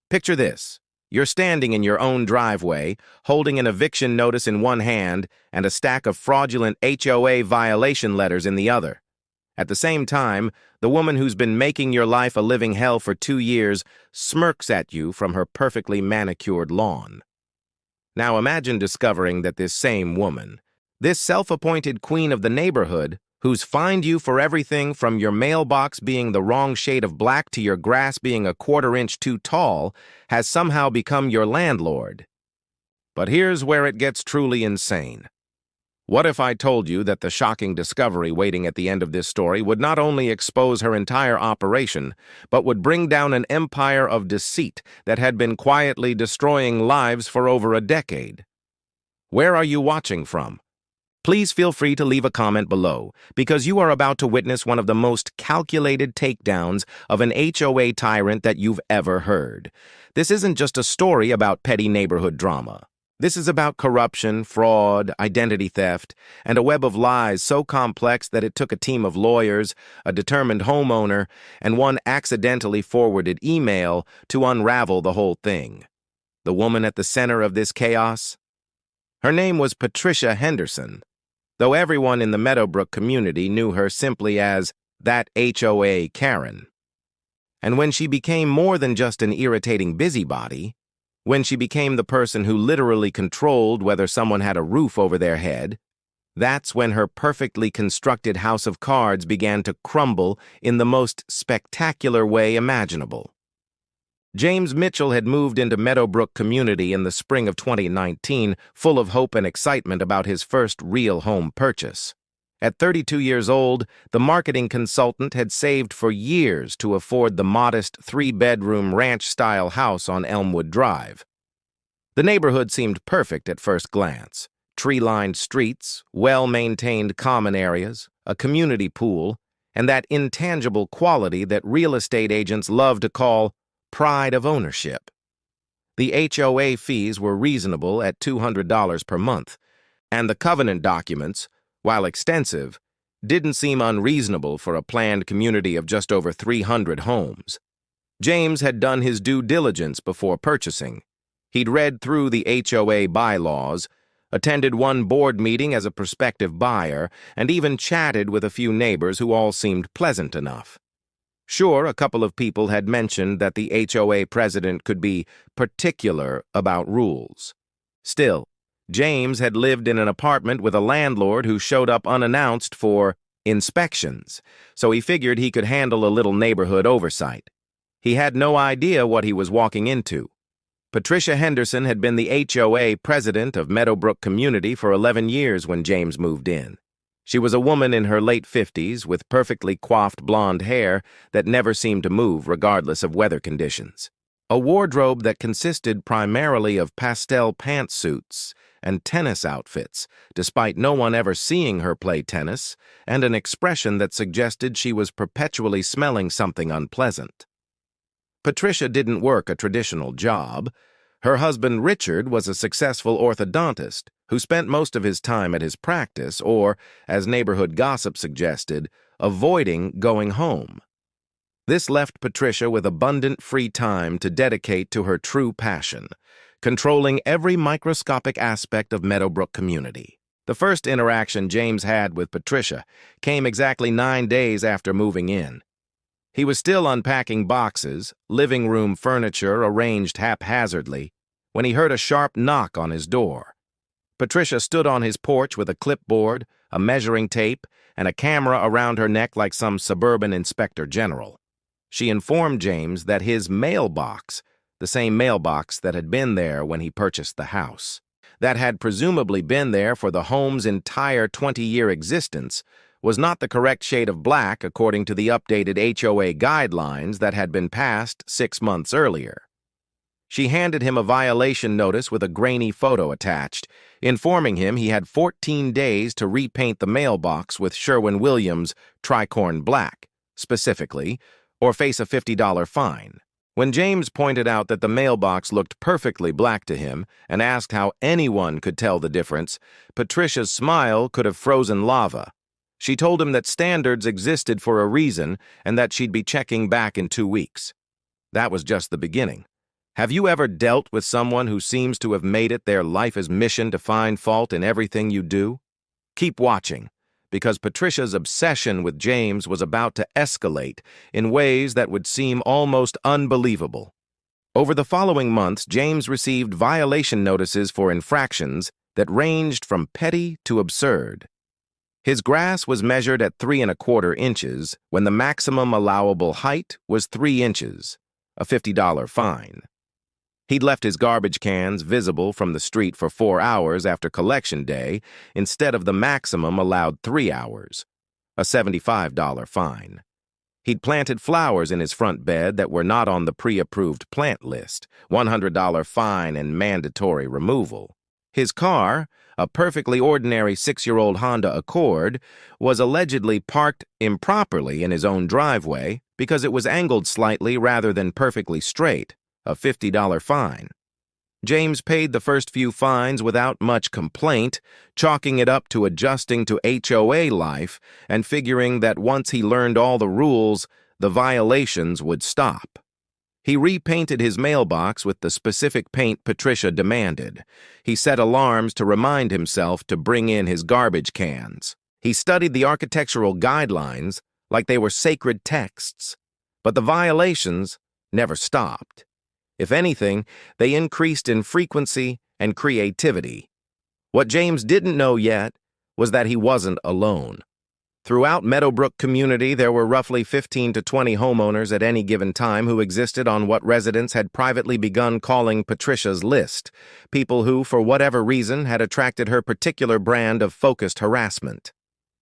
Picture this. You're standing in your own driveway, holding an eviction notice in one hand and a stack of fraudulent HOA violation letters in the other. At the same time, the woman who's been making your life a living hell for 2 years smirks at you from her perfectly manicured lawn. Now imagine discovering that this same woman, this self-appointed queen of the neighborhood, who's fined you for everything from your mailbox being the wrong shade of black to your grass being a 1/4 inch too tall, has somehow become your landlord. But here's where it gets truly insane. What if I told you that the shocking discovery waiting at the end of this story would not only expose her entire operation, but would bring down an empire of deceit that had been quietly destroying lives for over a decade? Where are you watching from? Please feel free to leave a comment below, because you are about to witness one of the most calculated takedowns of an HOA tyrant that you've ever heard. This isn't just a story about petty neighborhood drama. This is about corruption, fraud, identity theft, and a web of lies so complex that it took a team of lawyers, a determined homeowner, and one accidentally forwarded email to unravel the whole thing. The woman at the center of this chaos? Her name was Patricia Henderson, though everyone in the Meadowbrook community knew her simply as that HOA Karen. And when she became more than just an irritating busybody, when she became the person who literally controlled whether someone had a roof over their head, that's when her perfectly constructed house of cards began to crumble in the most spectacular way imaginable. James Mitchell had moved into Meadowbrook community in the spring of 2019, full of hope and excitement about his first real home purchase. At 32 years old, the marketing consultant had saved for years to afford the modest 3-bedroom ranch-style house on Elmwood Drive. The neighborhood seemed perfect at first glance. Tree-lined streets, well-maintained common areas, a community pool, and that intangible quality that real estate agents love to call pride of ownership. The HOA fees were reasonable at $200 per month, and the covenant documents, while extensive, didn't seem unreasonable for a planned community of just over 300 homes. James had done his due diligence before purchasing. He'd read through the HOA bylaws, attended one board meeting as a prospective buyer, and even chatted with a few neighbors who all seemed pleasant enough. Sure, a couple of people had mentioned that the HOA president could be particular about rules. Still, James had lived in an apartment with a landlord who showed up unannounced for inspections, so he figured he could handle a little neighborhood oversight. He had no idea what he was walking into. Patricia Henderson had been the HOA president of Meadowbrook Community for 11 years when James moved in. She was a woman in her late 50s with perfectly coiffed blonde hair that never seemed to move regardless of weather conditions. A wardrobe that consisted primarily of pastel pantsuits and tennis outfits, despite no one ever seeing her play tennis, and an expression that suggested she was perpetually smelling something unpleasant. Patricia didn't work a traditional job. Her husband Richard was a successful orthodontist who spent most of his time at his practice or, as neighborhood gossip suggested, avoiding going home. This left Patricia with abundant free time to dedicate to her true passion, controlling every microscopic aspect of Meadowbrook community. The first interaction James had with Patricia came exactly 9 days after moving in. He was still unpacking boxes, living room furniture arranged haphazardly, when he heard a sharp knock on his door. Patricia stood on his porch with a clipboard, a measuring tape, and a camera around her neck like some suburban inspector general. She informed James that his mailbox, the same mailbox that had been there when he purchased the house, that had presumably been there for the home's entire 20-year existence, was not the correct shade of black according to the updated HOA guidelines that had been passed 6 months earlier. She handed him a violation notice with a grainy photo attached, informing him he had 14 days to repaint the mailbox with Sherwin-Williams tricorn black, specifically, or face a $50 fine. When James pointed out that the mailbox looked perfectly black to him and asked how anyone could tell the difference, Patricia's smile could have frozen lava. She told him that standards existed for a reason and that she'd be checking back in 2 weeks. That was just the beginning. Have you ever dealt with someone who seems to have made it their life's mission to find fault in everything you do? Keep watching, because Patricia's obsession with James was about to escalate in ways that would seem almost unbelievable. Over the following months, James received violation notices for infractions that ranged from petty to absurd. His grass was measured at 3¼ inches when the maximum allowable height was 3 inches, a $50 fine. He'd left his garbage cans visible from the street for 4 hours after collection day instead of the maximum allowed 3 hours, a $75 fine. He'd planted flowers in his front bed that were not on the pre-approved plant list, $100 fine and mandatory removal. His car, a perfectly ordinary 6-year-old Honda Accord, was allegedly parked improperly in his own driveway because it was angled slightly rather than perfectly straight, a $50 fine. James paid the first few fines without much complaint, chalking it up to adjusting to HOA life and figuring that once he learned all the rules, the violations would stop. He repainted his mailbox with the specific paint Patricia demanded. He set alarms to remind himself to bring in his garbage cans. He studied the architectural guidelines like they were sacred texts. But the violations never stopped. If anything, they increased in frequency and creativity. What James didn't know yet was that he wasn't alone. Throughout Meadowbrook community, there were roughly 15 to 20 homeowners at any given time who existed on what residents had privately begun calling Patricia's List, people who, for whatever reason, had attracted her particular brand of focused harassment.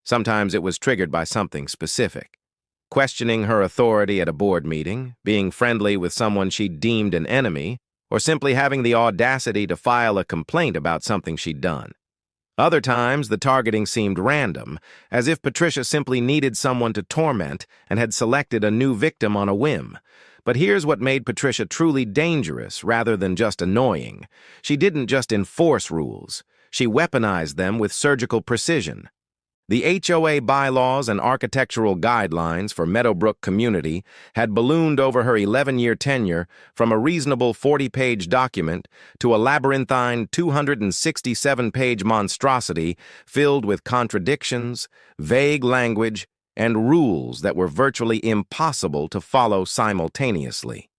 Sometimes it was triggered by something specific. Questioning her authority at a board meeting, being friendly with someone she deemed an enemy, or simply having the audacity to file a complaint about something she'd done. Other times, the targeting seemed random, as if Patricia simply needed someone to torment and had selected a new victim on a whim. But here's what made Patricia truly dangerous rather than just annoying. She didn't just enforce rules. She weaponized them with surgical precision. The HOA bylaws and architectural guidelines for Meadowbrook community had ballooned over her 11-year tenure from a reasonable 40-page document to a labyrinthine 267-page monstrosity filled with contradictions, vague language, and rules that were virtually impossible to follow simultaneously.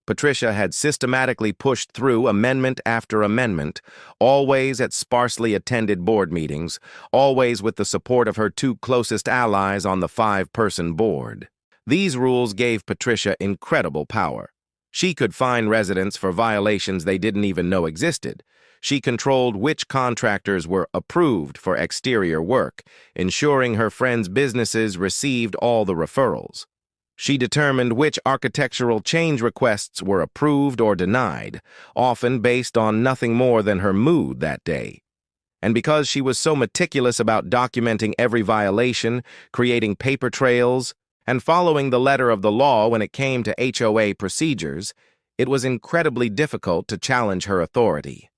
Patricia had systematically pushed through amendment after amendment, always at sparsely attended board meetings, always with the support of her 2 closest allies on the 5-person board. These rules gave Patricia incredible power. She could fine residents for violations they didn't even know existed. She controlled which contractors were approved for exterior work, ensuring her friends' businesses received all the referrals. She determined which architectural change requests were approved or denied, often based on nothing more than her mood that day. And because she was so meticulous about documenting every violation, creating paper trails, and following the letter of the law when it came to HOA procedures, it was incredibly difficult to challenge her authority.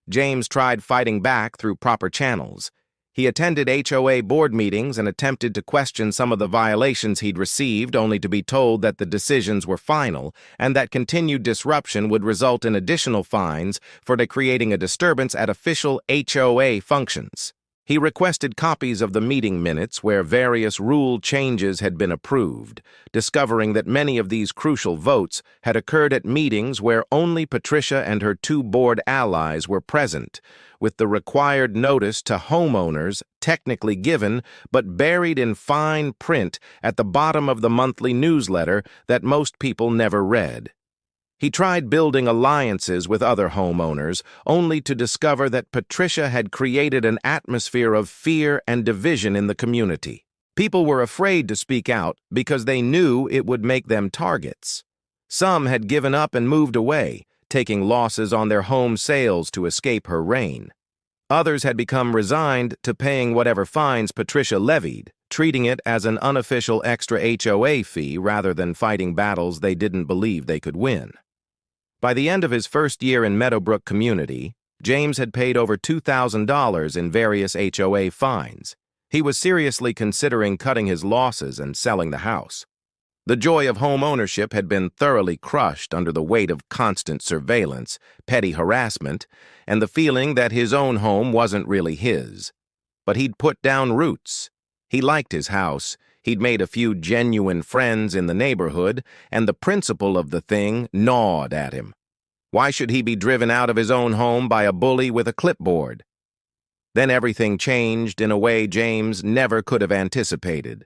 James tried fighting back through proper channels. He attended HOA board meetings and attempted to question some of the violations he'd received, only to be told that the decisions were final and that continued disruption would result in additional fines for creating a disturbance at official HOA functions. He requested copies of the meeting minutes where various rule changes had been approved, discovering that many of these crucial votes had occurred at meetings where only Patricia and her 2 board allies were present, with the required notice to homeowners technically given but buried in fine print at the bottom of the monthly newsletter that most people never read. He tried building alliances with other homeowners, only to discover that Patricia had created an atmosphere of fear and division in the community. People were afraid to speak out because they knew it would make them targets. Some had given up and moved away, taking losses on their home sales to escape her reign. Others had become resigned to paying whatever fines Patricia levied, treating it as an unofficial extra HOA fee rather than fighting battles they didn't believe they could win. By the end of his first year in Meadowbrook community, James had paid over $2,000 in various HOA fines. He was seriously considering cutting his losses and selling the house. The joy of home ownership had been thoroughly crushed under the weight of constant surveillance, petty harassment, and the feeling that his own home wasn't really his. But he'd put down roots. He liked his house, he'd made a few genuine friends in the neighborhood, and the principle of the thing gnawed at him. Why should he be driven out of his own home by a bully with a clipboard? Then everything changed in a way James never could have anticipated.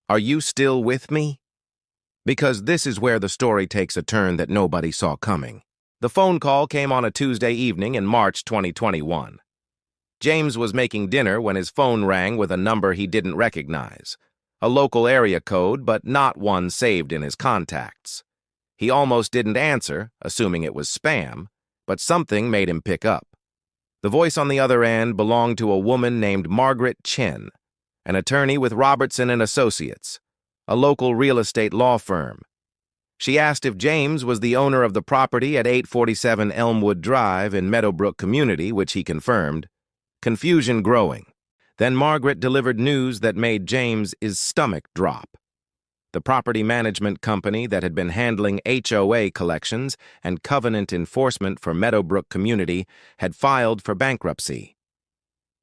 Are you still with me? Because this is where the story takes a turn that nobody saw coming. The phone call came on a Tuesday evening in March 2021. James was making dinner when his phone rang with a number he didn't recognize. A local area code, but not one saved in his contacts. He almost didn't answer, assuming it was spam, but something made him pick up. The voice on the other end belonged to a woman named Margaret Chen, an attorney with Robertson and Associates, a local real estate law firm. She asked if James was the owner of the property at 847 Elmwood Drive in Meadowbrook Community, which he confirmed. Confusion growing. Then Margaret delivered news that made James's stomach drop. The property management company that had been handling HOA collections and covenant enforcement for Meadowbrook Community had filed for bankruptcy.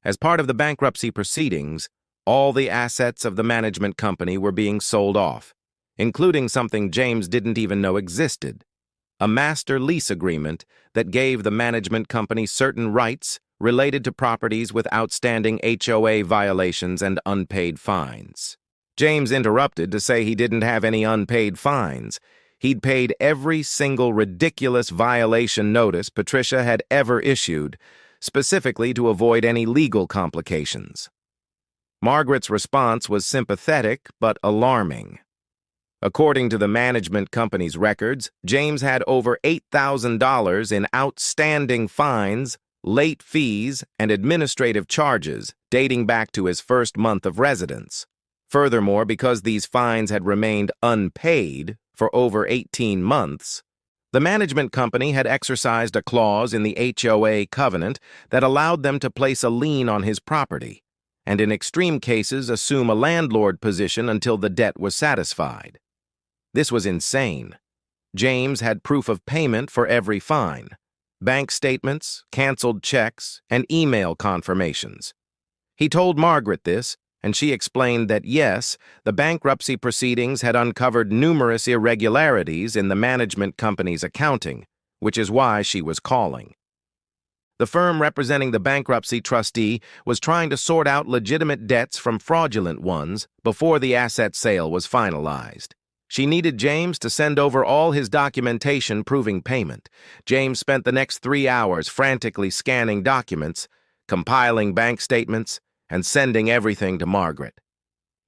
As part of the bankruptcy proceedings, all the assets of the management company were being sold off, including something James didn't even know existed, a master lease agreement that gave the management company certain rights related to properties with outstanding HOA violations and unpaid fines. James interrupted to say he didn't have any unpaid fines. He'd paid every single ridiculous violation notice Patricia had ever issued, specifically to avoid any legal complications. Margaret's response was sympathetic but alarming. According to the management company's records, James had over $8,000 in outstanding fines, late fees, and administrative charges dating back to his first month of residence. Furthermore, because these fines had remained unpaid for over 18 months, the management company had exercised a clause in the HOA covenant that allowed them to place a lien on his property, and in extreme cases assume a landlord position until the debt was satisfied. This was insane. James had proof of payment for every fine, bank statements, canceled checks, and email confirmations. He told Margaret this, and she explained that yes, the bankruptcy proceedings had uncovered numerous irregularities in the management company's accounting, which is why she was calling. The firm representing the bankruptcy trustee was trying to sort out legitimate debts from fraudulent ones before the asset sale was finalized. She needed James to send over all his documentation proving payment. James spent the next 3 hours frantically scanning documents, compiling bank statements, and sending everything to Margaret.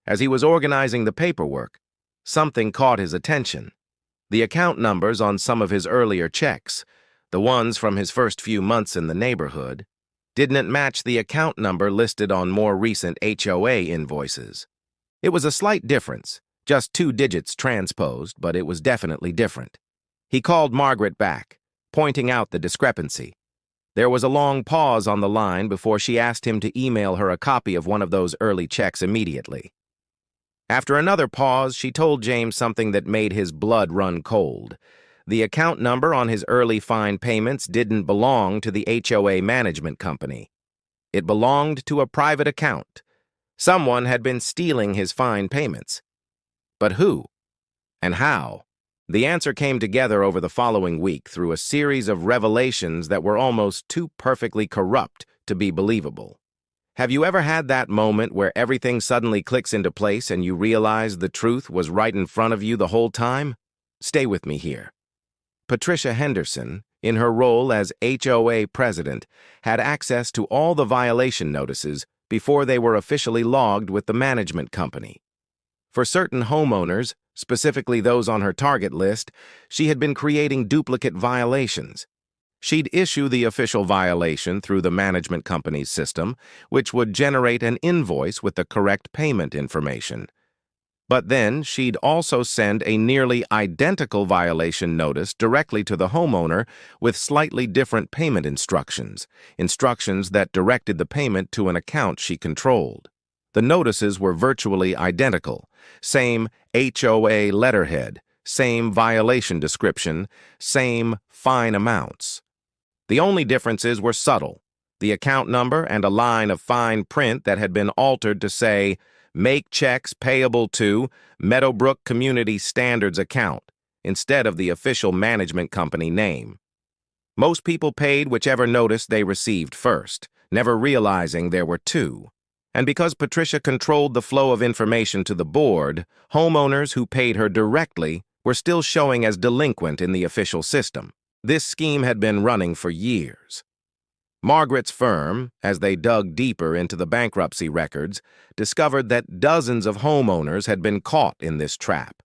As he was organizing the paperwork, something caught his attention. The account numbers on some of his earlier checks, the ones from his first few months in the neighborhood, didn't match the account number listed on more recent HOA invoices. It was a slight difference, just 2 digits transposed, but it was definitely different. He called Margaret back, pointing out the discrepancy. There was a long pause on the line before she asked him to email her a copy of one of those early checks immediately. After another pause, she told James something that made his blood run cold. The account number on his early fine payments didn't belong to the HOA management company. It belonged to a private account. Someone had been stealing his fine payments. But who? And how? The answer came together over the following week through a series of revelations that were almost too perfectly corrupt to be believable. Have you ever had that moment where everything suddenly clicks into place and you realize the truth was right in front of you the whole time? Stay with me here. Patricia Henderson, in her role as HOA president, had access to all the violation notices before they were officially logged with the management company. For certain homeowners, specifically those on her target list, she had been creating duplicate violations. She'd issue the official violation through the management company's system, which would generate an invoice with the correct payment information. But then she'd also send a nearly identical violation notice directly to the homeowner with slightly different payment instructions that directed the payment to an account she controlled. The notices were virtually identical. Same HOA letterhead, same violation description, same fine amounts. The only differences were subtle: the account number and a line of fine print that had been altered to say, "Make checks payable to Meadowbrook Community Standards account," instead of the official management company name. Most people paid whichever notice they received first, never realizing there were two. And because Patricia controlled the flow of information to the board, homeowners who paid her directly were still showing as delinquent in the official system. This scheme had been running for years. Margaret's firm, as they dug deeper into the bankruptcy records, discovered that dozens of homeowners had been caught in this trap.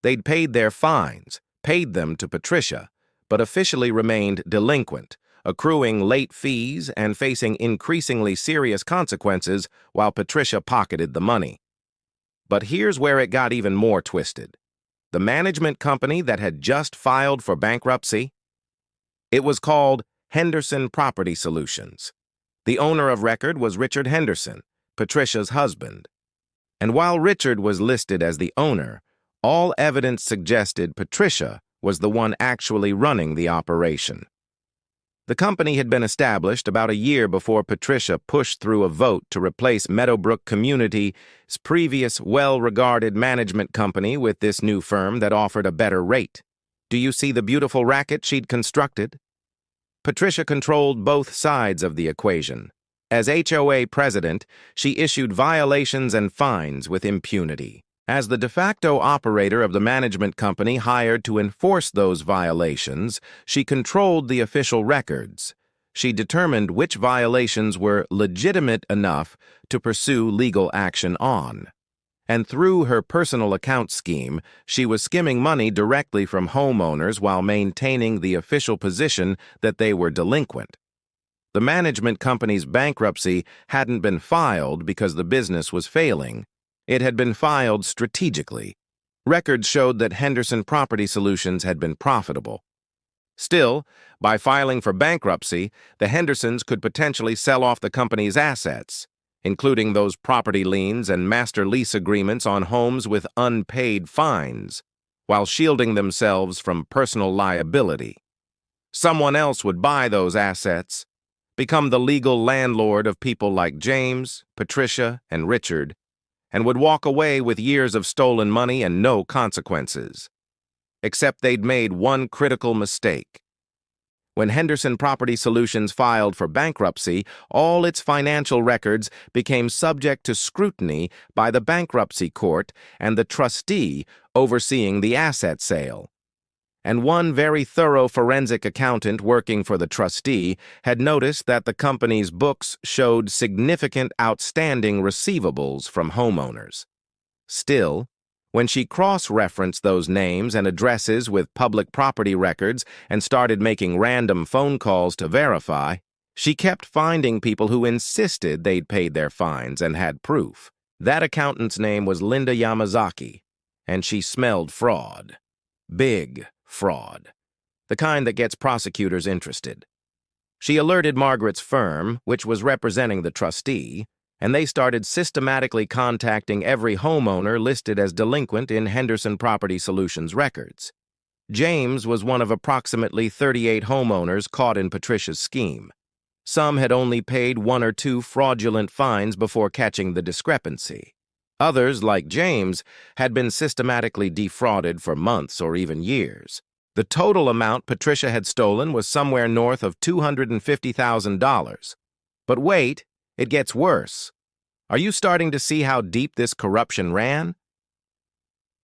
They'd paid their fines, paid them to Patricia, but officially remained delinquent, accruing late fees and facing increasingly serious consequences while Patricia pocketed the money. But here's where it got even more twisted. The management company that had just filed for bankruptcy, it was called Henderson Property Solutions. The owner of record was Richard Henderson, Patricia's husband. And while Richard was listed as the owner, all evidence suggested Patricia was the one actually running the operation. The company had been established about a year before Patricia pushed through a vote to replace Meadowbrook Community's previous well-regarded management company with this new firm that offered a better rate. Do you see the beautiful racket she'd constructed? Patricia controlled both sides of the equation. As HOA president, she issued violations and fines with impunity. As the de facto operator of the management company hired to enforce those violations, she controlled the official records. She determined which violations were legitimate enough to pursue legal action on. And through her personal account scheme, she was skimming money directly from homeowners while maintaining the official position that they were delinquent. The management company's bankruptcy hadn't been filed because the business was failing. It had been filed strategically. Records showed that Henderson Property Solutions had been profitable. Still, by filing for bankruptcy, the Hendersons could potentially sell off the company's assets, including those property liens and master lease agreements on homes with unpaid fines, while shielding themselves from personal liability. Someone else would buy those assets, become the legal landlord of people like James, Patricia, and Richard, and would walk away with years of stolen money and no consequences. Except they'd made one critical mistake. When Henderson Property Solutions filed for bankruptcy, all its financial records became subject to scrutiny by the bankruptcy court and the trustee overseeing the asset sale. And one very thorough forensic accountant working for the trustee had noticed that the company's books showed significant outstanding receivables from homeowners. Still, when she cross-referenced those names and addresses with public property records and started making random phone calls to verify, she kept finding people who insisted they'd paid their fines and had proof. That accountant's name was Linda Yamazaki, and she smelled fraud. Big fraud. The kind that gets prosecutors interested. She alerted Margaret's firm, which was representing the trustee, and they started systematically contacting every homeowner listed as delinquent in Henderson Property Solutions records. James was one of approximately 38 homeowners caught in Patricia's scheme. Some had only paid 1 or 2 fraudulent fines before catching the discrepancy. Others, like James, had been systematically defrauded for months or even years. The total amount Patricia had stolen was somewhere north of $250,000. But wait, it gets worse. Are you starting to see how deep this corruption ran?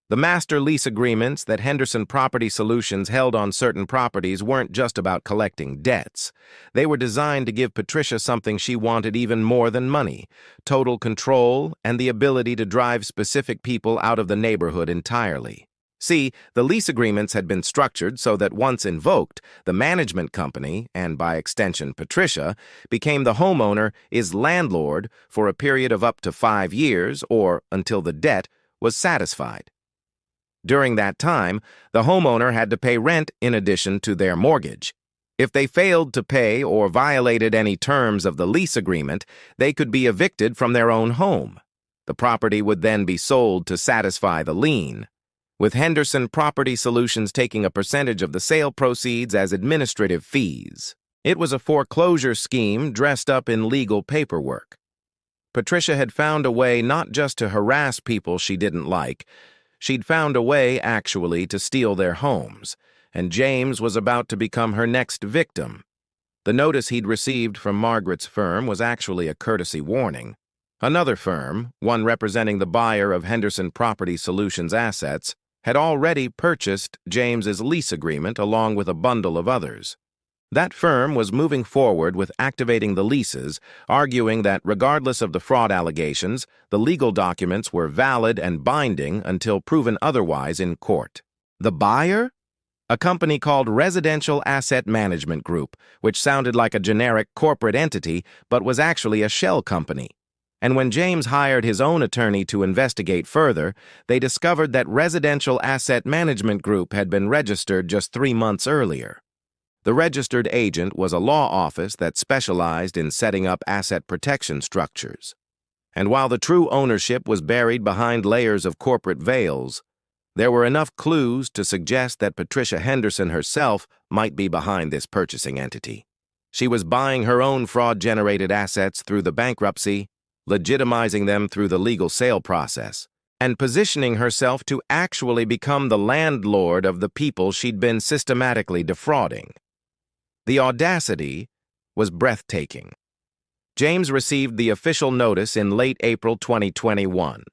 The master lease agreements that Henderson Property Solutions held on certain properties weren't just about collecting debts. They were designed to give Patricia something she wanted even more than money: total control and the ability to drive specific people out of the neighborhood entirely. See, the lease agreements had been structured so that once invoked, the management company, and by extension Patricia, became the homeowner's landlord for a period of up to 5 years or until the debt was satisfied. During that time, the homeowner had to pay rent in addition to their mortgage. If they failed to pay or violated any terms of the lease agreement, they could be evicted from their own home. The property would then be sold to satisfy the lien, with Henderson Property Solutions taking a percentage of the sale proceeds as administrative fees. It was a foreclosure scheme dressed up in legal paperwork. Patricia had found a way not just to harass people she didn't like, she'd found a way, actually, to steal their homes, and James was about to become her next victim. The notice he'd received from Margaret's firm was actually a courtesy warning. Another firm, one representing the buyer of Henderson Property Solutions assets, had already purchased James's lease agreement along with a bundle of others. That firm was moving forward with activating the leases, arguing that regardless of the fraud allegations, the legal documents were valid and binding until proven otherwise in court. The buyer? A company called Residential Asset Management Group, which sounded like a generic corporate entity but was actually a shell company. And when James hired his own attorney to investigate further, they discovered that Residential Asset Management Group had been registered just 3 months earlier. The registered agent was a law office that specialized in setting up asset protection structures. And while the true ownership was buried behind layers of corporate veils, there were enough clues to suggest that Patricia Henderson herself might be behind this purchasing entity. She was buying her own fraud-generated assets through the bankruptcy, legitimizing them through the legal sale process, and positioning herself to actually become the landlord of the people she'd been systematically defrauding. The audacity was breathtaking. James received the official notice in late April 2021.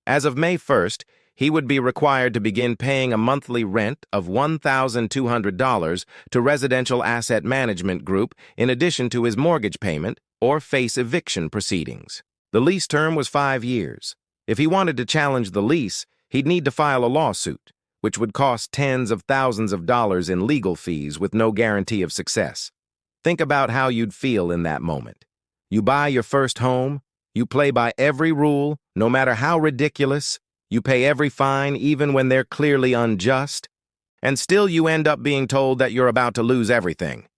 As of May 1st, he would be required to begin paying a monthly rent of $1,200 to Residential Asset Management Group in addition to his mortgage payment or face eviction proceedings. The lease term was 5 years. If he wanted to challenge the lease, he'd need to file a lawsuit, which would cost tens of thousands of dollars in legal fees with no guarantee of success. Think about how you'd feel in that moment. You buy your first home, you play by every rule, no matter how ridiculous, you pay every fine even when they're clearly unjust, and still you end up being told that you're about to lose everything.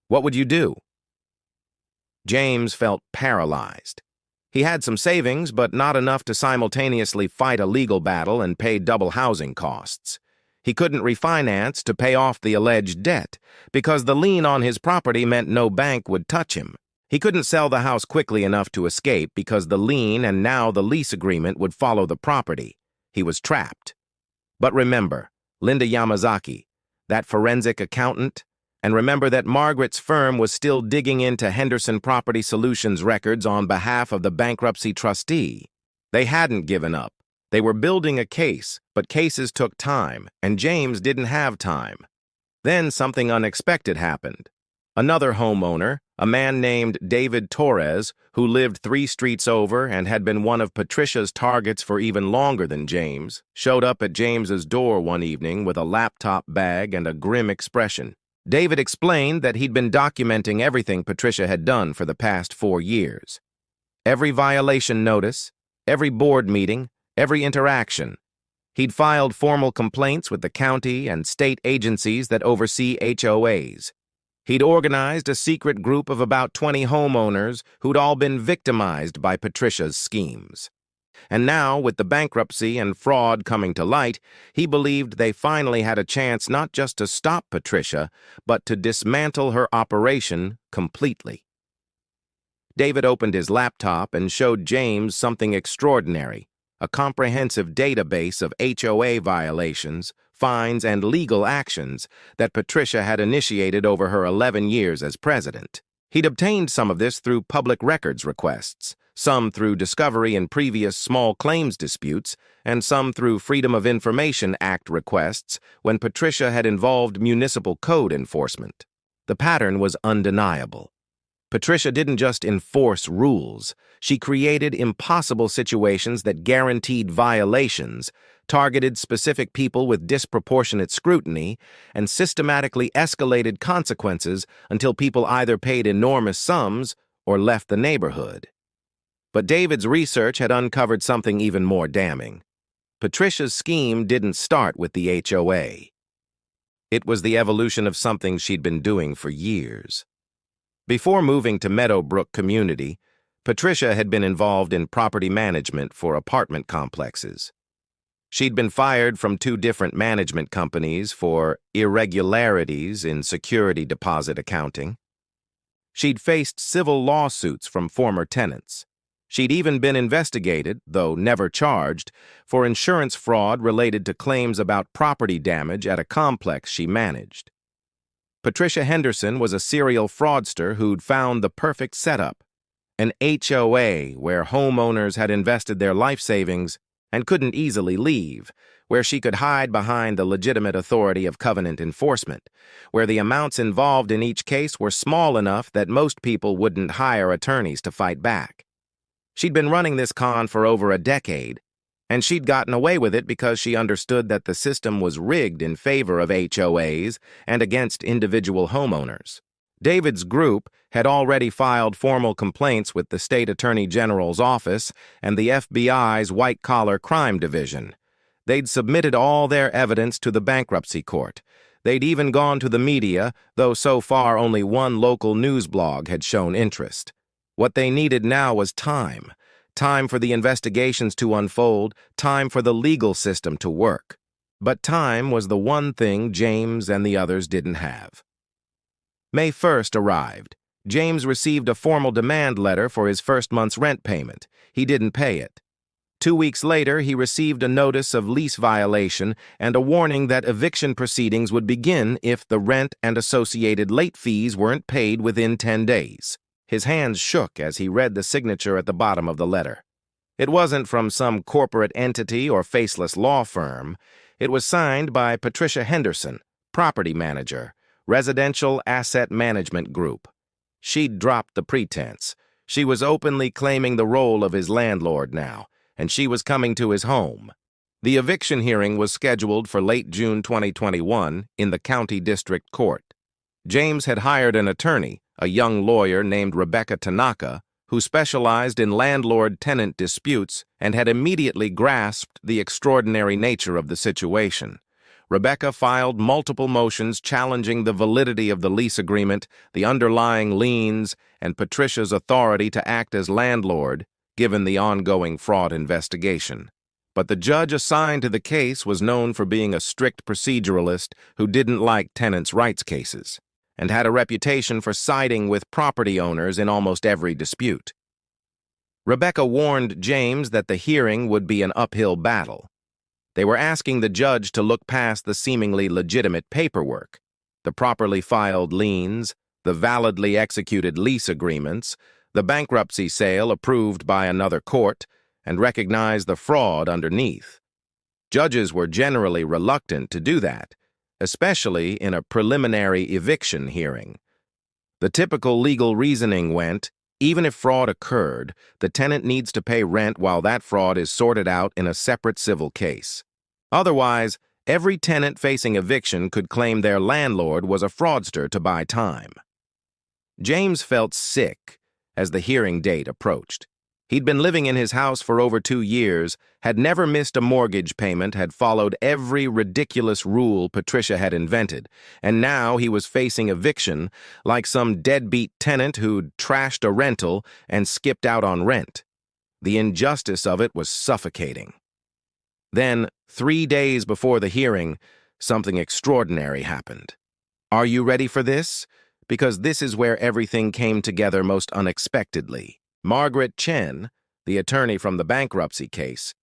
What would you do? James felt paralyzed. He had some savings, but not enough to simultaneously fight a legal battle and pay double housing costs. He couldn't refinance to pay off the alleged debt, because the lien on his property meant no bank would touch him. He couldn't sell the house quickly enough to escape because the lien and now the lease agreement would follow the property. He was trapped. But remember, Linda Yamazaki, that forensic accountant, and remember that Margaret's firm was still digging into Henderson Property Solutions records on behalf of the bankruptcy trustee. They hadn't given up. They were building a case, but cases took time, and James didn't have time. Then something unexpected happened. Another homeowner, a man named David Torres, who lived 3 streets over and had been one of Patricia's targets for even longer than James, showed up at James's door one evening with a laptop bag and a grim expression. David explained that he'd been documenting everything Patricia had done for the past 4 years. Every violation notice, every board meeting, every interaction. He'd filed formal complaints with the county and state agencies that oversee HOAs. He'd organized a secret group of about 20 homeowners who'd all been victimized by Patricia's schemes. And now, with the bankruptcy and fraud coming to light, he believed they finally had a chance not just to stop Patricia, but to dismantle her operation completely. David opened his laptop and showed James something extraordinary, a comprehensive database of HOA violations, fines, and legal actions that Patricia had initiated over her 11 years as president. He'd obtained some of this through public records requests, some through discovery in previous small claims disputes, and some through Freedom of Information Act requests when Patricia had involved municipal code enforcement. The pattern was undeniable. Patricia didn't just enforce rules, she created impossible situations that guaranteed violations, targeted specific people with disproportionate scrutiny, and systematically escalated consequences until people either paid enormous sums or left the neighborhood. But David's research had uncovered something even more damning. Patricia's scheme didn't start with the HOA. It was the evolution of something she'd been doing for years. Before moving to Meadowbrook Community, Patricia had been involved in property management for apartment complexes. She'd been fired from 2 different management companies for irregularities in security deposit accounting. She'd faced civil lawsuits from former tenants. She'd even been investigated, though never charged, for insurance fraud related to claims about property damage at a complex she managed. Patricia Henderson was a serial fraudster who'd found the perfect setup, an HOA where homeowners had invested their life savings and couldn't easily leave, where she could hide behind the legitimate authority of covenant enforcement, where the amounts involved in each case were small enough that most people wouldn't hire attorneys to fight back. She'd been running this con for over a decade, and she'd gotten away with it because she understood that the system was rigged in favor of HOAs and against individual homeowners. David's group had already filed formal complaints with the State Attorney General's office and the FBI's white-collar crime division. They'd submitted all their evidence to the bankruptcy court. They'd even gone to the media, though so far only one local news blog had shown interest. What they needed now was time. Time for the investigations to unfold, time for the legal system to work. But time was the one thing James and the others didn't have. May 1st arrived. James received a formal demand letter for his first month's rent payment. He didn't pay it. 2 weeks later, he received a notice of lease violation and a warning that eviction proceedings would begin if the rent and associated late fees weren't paid within 10 days. His hands shook as he read the signature at the bottom of the letter. It wasn't from some corporate entity or faceless law firm. It was signed by Patricia Henderson, property manager, Residential Asset Management Group. She'd dropped the pretense. She was openly claiming the role of his landlord now, and she was coming to his home. The eviction hearing was scheduled for late June 2021 in the County District Court. James had hired an attorney, a young lawyer named Rebecca Tanaka, who specialized in landlord-tenant disputes and had immediately grasped the extraordinary nature of the situation. Rebecca filed multiple motions challenging the validity of the lease agreement, the underlying liens, and Patricia's authority to act as landlord, given the ongoing fraud investigation. But the judge assigned to the case was known for being a strict proceduralist who didn't like tenants' rights cases, and had a reputation for siding with property owners in almost every dispute. Rebecca warned James that the hearing would be an uphill battle. They were asking the judge to look past the seemingly legitimate paperwork, the properly filed liens, the validly executed lease agreements, the bankruptcy sale approved by another court, and recognize the fraud underneath. Judges were generally reluctant to do that, especially in a preliminary eviction hearing. The typical legal reasoning went, even if fraud occurred, the tenant needs to pay rent while that fraud is sorted out in a separate civil case. Otherwise, every tenant facing eviction could claim their landlord was a fraudster to buy time. James felt sick as the hearing date approached. He'd been living in his house for over 2 years, had never missed a mortgage payment, had followed every ridiculous rule Patricia had invented, and now he was facing eviction like some deadbeat tenant who'd trashed a rental and skipped out on rent. The injustice of it was suffocating. Then, 3 days before the hearing, something extraordinary happened. Are you ready for this? Because this is where everything came together most unexpectedly. Margaret Chen, the attorney from the bankruptcy case,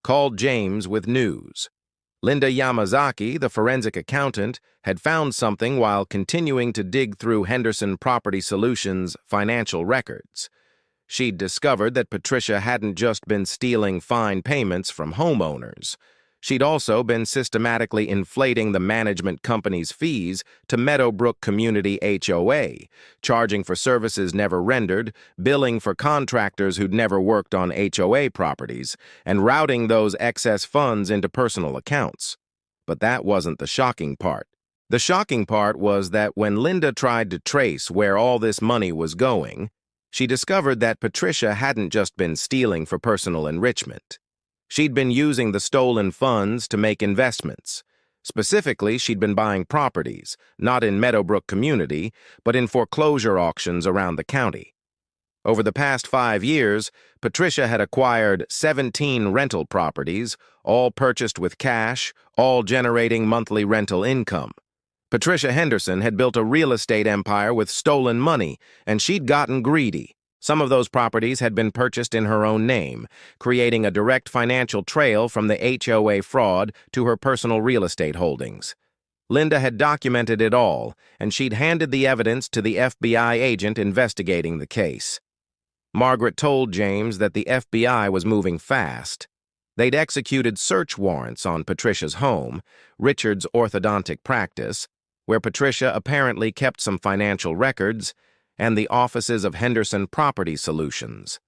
called James with news. Linda Yamazaki, the forensic accountant, had found something while continuing to dig through Henderson Property Solutions' financial records. She'd discovered that Patricia hadn't just been stealing fine payments from homeowners. She'd also been systematically inflating the management company's fees to Meadowbrook Community HOA, charging for services never rendered, billing for contractors who'd never worked on HOA properties, and routing those excess funds into personal accounts. But that wasn't the shocking part. The shocking part was that when Linda tried to trace where all this money was going, she discovered that Patricia hadn't just been stealing for personal enrichment. She'd been using the stolen funds to make investments. Specifically, she'd been buying properties, not in Meadowbrook Community, but in foreclosure auctions around the county. Over the past 5 years, Patricia had acquired 17 rental properties, all purchased with cash, all generating monthly rental income. Patricia Henderson had built a real estate empire with stolen money, and she'd gotten greedy. Some of those properties had been purchased in her own name, creating a direct financial trail from the HOA fraud to her personal real estate holdings. Linda had documented it all, and she'd handed the evidence to the FBI agent investigating the case. Margaret told James that the FBI was moving fast. They'd executed search warrants on Patricia's home, Richard's orthodontic practice, where Patricia apparently kept some financial records, and the offices of Henderson Property Solutions.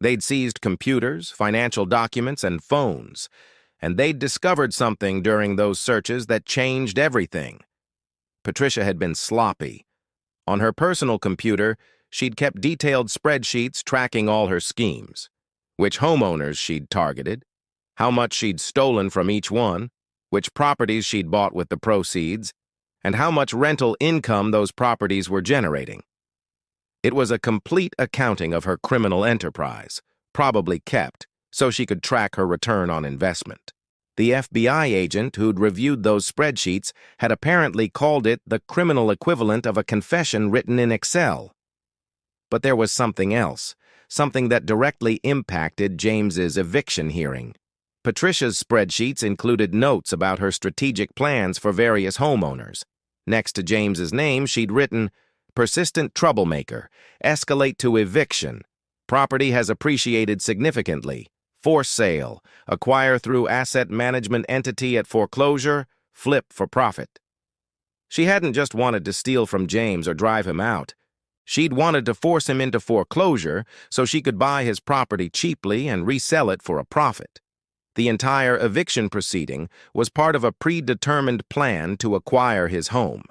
They'd seized computers, financial documents, and phones, and they'd discovered something during those searches that changed everything. Patricia had been sloppy. On her personal computer, she'd kept detailed spreadsheets tracking all her schemes, which homeowners she'd targeted, how much she'd stolen from each one, which properties she'd bought with the proceeds, and how much rental income those properties were generating. It was a complete accounting of her criminal enterprise, probably kept, so she could track her return on investment. The FBI agent who'd reviewed those spreadsheets had apparently called it the criminal equivalent of a confession written in Excel. But there was something else, something that directly impacted James's eviction hearing. Patricia's spreadsheets included notes about her strategic plans for various homeowners. Next to James's name, she'd written, "Persistent troublemaker, escalate to eviction, property has appreciated significantly, force sale, acquire through asset management entity at foreclosure, flip for profit." She hadn't just wanted to steal from James or drive him out. She'd wanted to force him into foreclosure so she could buy his property cheaply and resell it for a profit. The entire eviction proceeding was part of a predetermined plan to acquire his home.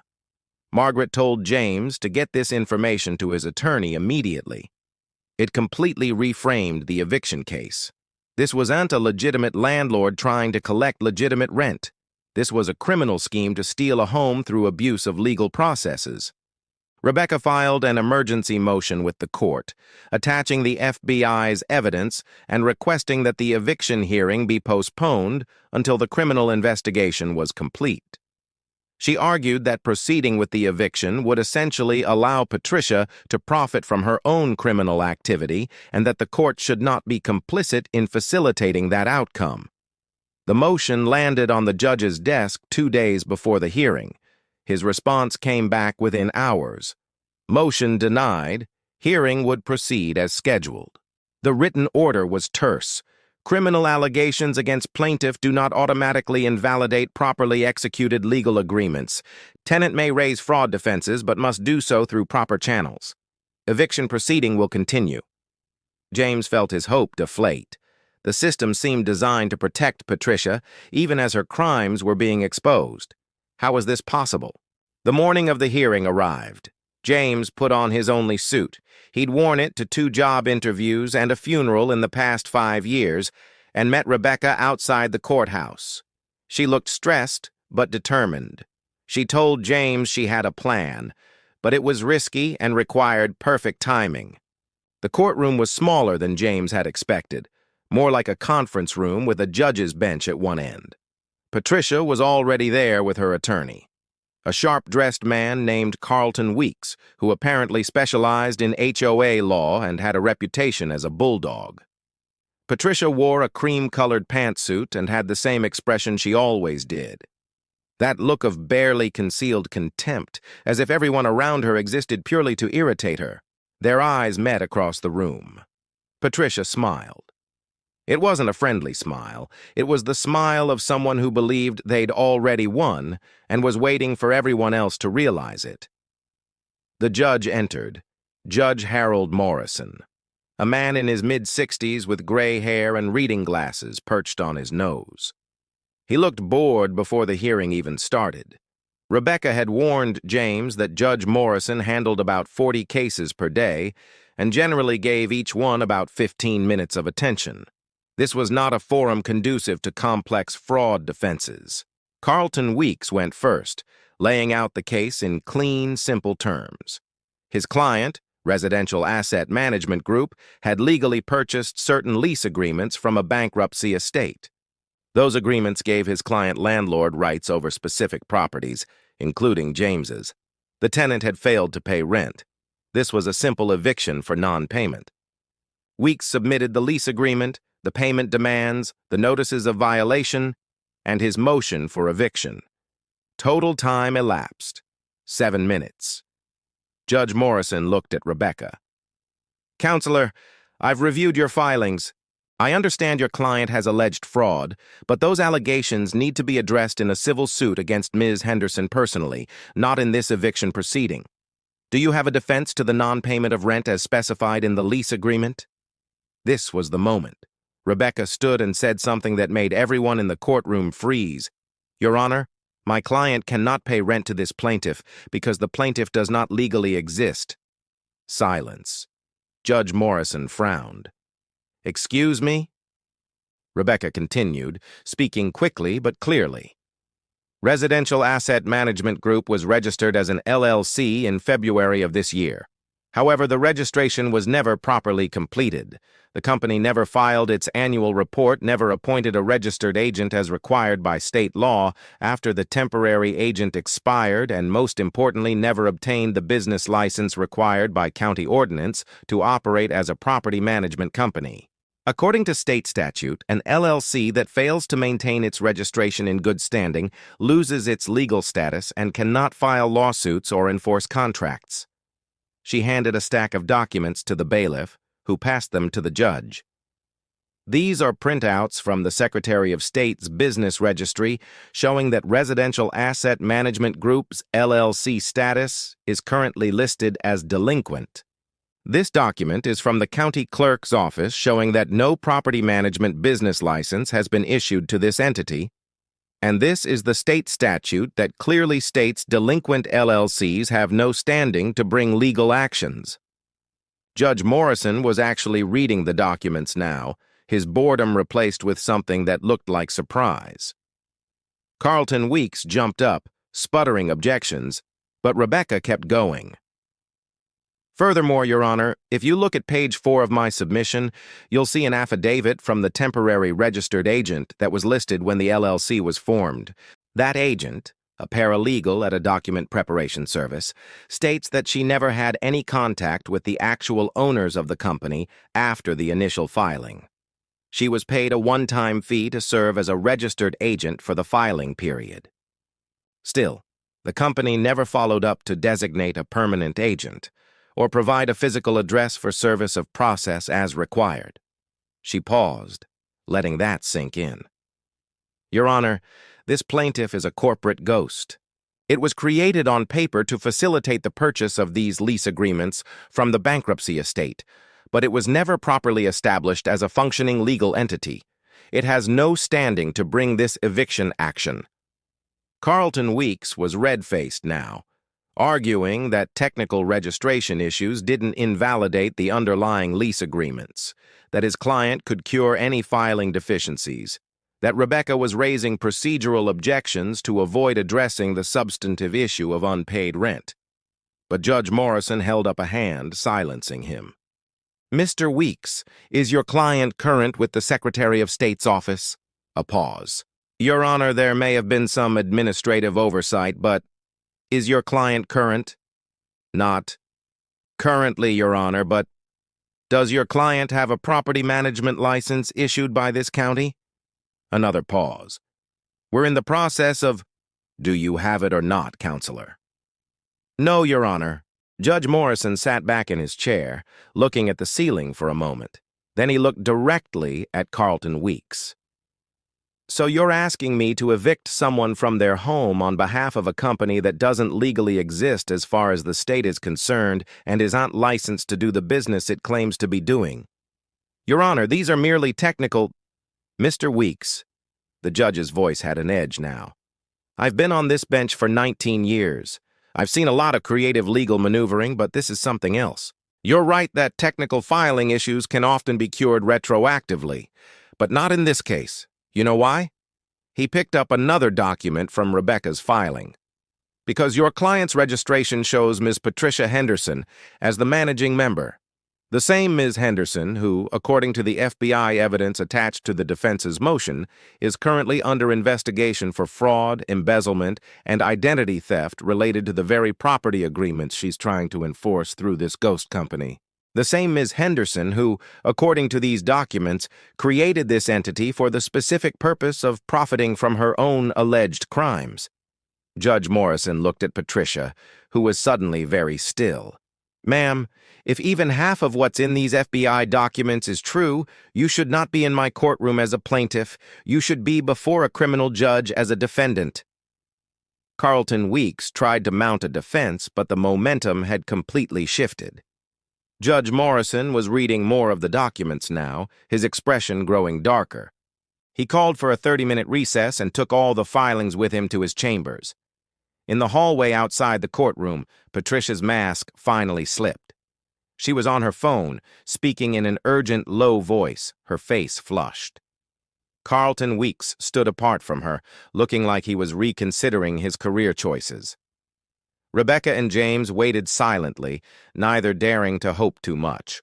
Margaret told James to get this information to his attorney immediately. It completely reframed the eviction case. This wasn't a legitimate landlord trying to collect legitimate rent. This was a criminal scheme to steal a home through abuse of legal processes. Rebecca filed an emergency motion with the court, attaching the FBI's evidence and requesting that the eviction hearing be postponed until the criminal investigation was complete. She argued that proceeding with the eviction would essentially allow Patricia to profit from her own criminal activity and that the court should not be complicit in facilitating that outcome. The motion landed on the judge's desk 2 days before the hearing. His response came back within hours. Motion denied. Hearing would proceed as scheduled. The written order was terse. Criminal allegations against plaintiff do not automatically invalidate properly executed legal agreements. Tenant may raise fraud defenses but must do so through proper channels. Eviction proceeding will continue. James felt his hope deflate. The system seemed designed to protect Patricia, even as her crimes were being exposed. How was this possible? The morning of the hearing arrived. James put on his only suit. He'd worn it to 2 job interviews and a funeral in the past 5 years, and met Rebecca outside the courthouse. She looked stressed, but determined. She told James she had a plan, but it was risky and required perfect timing. The courtroom was smaller than James had expected, more like a conference room with a judge's bench at one end. Patricia was already there with her attorney, a sharp-dressed man named Carlton Weeks, who apparently specialized in HOA law and had a reputation as a bulldog. Patricia wore a cream-colored pantsuit and had the same expression she always did. That look of barely concealed contempt, as if everyone around her existed purely to irritate her. Their eyes met across the room. Patricia smiled. It wasn't a friendly smile. It was the smile of someone who believed they'd already won and was waiting for everyone else to realize it. The judge entered, Judge Harold Morrison, a man in his mid-60s with gray hair and reading glasses perched on his nose. He looked bored before the hearing even started. Rebecca had warned James that Judge Morrison handled about 40 cases per day and generally gave each one about 15 minutes of attention. This was not a forum conducive to complex fraud defenses. Carlton Weeks went first, laying out the case in clean, simple terms. His client, Residential Asset Management Group had legally purchased certain lease agreements from a bankruptcy estate. Those agreements gave his client Landlord rights over specific properties, including James's. The tenant had failed to pay rent. This was a simple eviction for non-payment. Weeks submitted the lease agreement, the payment demands, the notices of violation, and his motion for eviction. Total time elapsed: 7 minutes. Judge Morrison looked at Rebecca. "Counselor, I've reviewed your filings. I understand your client has alleged fraud, but those allegations need to be addressed in a civil suit against Ms. Henderson personally, not in this eviction proceeding. Do you have a defense to the non-payment of rent as specified in the lease agreement?" This was the moment. Rebecca stood and said something that made everyone in the courtroom freeze. "Your Honor, my client cannot pay rent to this plaintiff because the plaintiff does not legally exist." Silence. Judge Morrison frowned. "Excuse me?" Rebecca continued, speaking quickly but clearly. Residential Asset Management Group was registered as an LLC in February of this year. However, the registration was never properly completed. The company never filed its annual report, never appointed a registered agent as required by state law after the temporary agent expired, and most importantly, never obtained the business license required by county ordinance to operate as a property management company. According to state statute, an LLC that fails to maintain its registration in good standing loses its legal status and cannot file lawsuits or enforce contracts. She handed a stack of documents to the bailiff, who passed them to the judge. "These are printouts from the Secretary of State's business registry showing that Residential Asset Management Group's LLC status is currently listed as delinquent. This document is from the county clerk's office showing that no property management business license has been issued to this entity, and this is the state statute that clearly states delinquent LLCs have no standing to bring legal actions." Judge Morrison was actually reading the documents now, his boredom replaced with something that looked like surprise. Carlton Weeks jumped up, sputtering objections, but Rebecca kept going. "Furthermore, Your Honor, if you look at page 4 of my submission, you'll see an affidavit from the temporary registered agent that was listed when the LLC was formed. That agent, a paralegal at a document preparation service, states that she never had any contact with the actual owners of the company after the initial filing. She was paid a one-time fee to serve as a registered agent for the filing period. Still, the company never followed up to designate a permanent agent or provide a physical address for service of process as required." She paused, letting that sink in. "Your Honor, this plaintiff is a corporate ghost. It was created on paper to facilitate the purchase of these lease agreements from the bankruptcy estate, but it was never properly established as a functioning legal entity. It has no standing to bring this eviction action." Carlton Weeks was red-faced now, arguing that technical registration issues didn't invalidate the underlying lease agreements, that his client could cure any filing deficiencies, that Rebecca was raising procedural objections to avoid addressing the substantive issue of unpaid rent. But Judge Morrison held up a hand, silencing him. "Mr. Weeks, is your client current with the Secretary of State's office?" A pause. "Your Honor, there may have been some administrative oversight, but is your client current?" "Not currently, Your Honor, but does your client have a property management license issued by this county?" Another pause. "We're in the process of—" "Do you have it or not, Counselor?" "No, Your Honor." Judge Morrison sat back in his chair, looking at the ceiling for a moment. Then he looked directly at Carlton Weeks. "So you're asking me to evict someone from their home on behalf of a company that doesn't legally exist as far as the state is concerned and is not licensed to do the business it claims to be doing? Your Honor, these are merely technical—" "Mr. Weeks," the judge's voice had an edge now, "I've been on this bench for 19 years. I've seen a lot of creative legal maneuvering, but this is something else. You're right that technical filing issues can often be cured retroactively, but not in this case. You know why?" He picked up another document from Rebecca's filing. because your client's registration shows Ms. Patricia Henderson as the managing member. The same Ms. Henderson who, according to the FBI evidence attached to the defense's motion, is currently under investigation for fraud, embezzlement, and identity theft related to the very property agreements she's trying to enforce through this ghost company. The same Ms. Henderson who, according to these documents, created this entity for the specific purpose of profiting from her own alleged crimes. Judge Morrison looked at Patricia, who was suddenly very still. Ma'am, if even half of what's in these FBI documents is true, you should not be in my courtroom as a plaintiff. You should be before a criminal judge as a defendant. Carlton Weeks tried to mount a defense, but the momentum had completely shifted. Judge Morrison was reading more of the documents now, his expression growing darker. He called for a 30-minute recess and took all the filings with him to his chambers. In the hallway outside the courtroom, Patricia's mask finally slipped. She was on her phone, speaking in an urgent, low voice, her face flushed. Carlton Weeks stood apart from her, looking like he was reconsidering his career choices. Rebecca and James waited silently, neither daring to hope too much.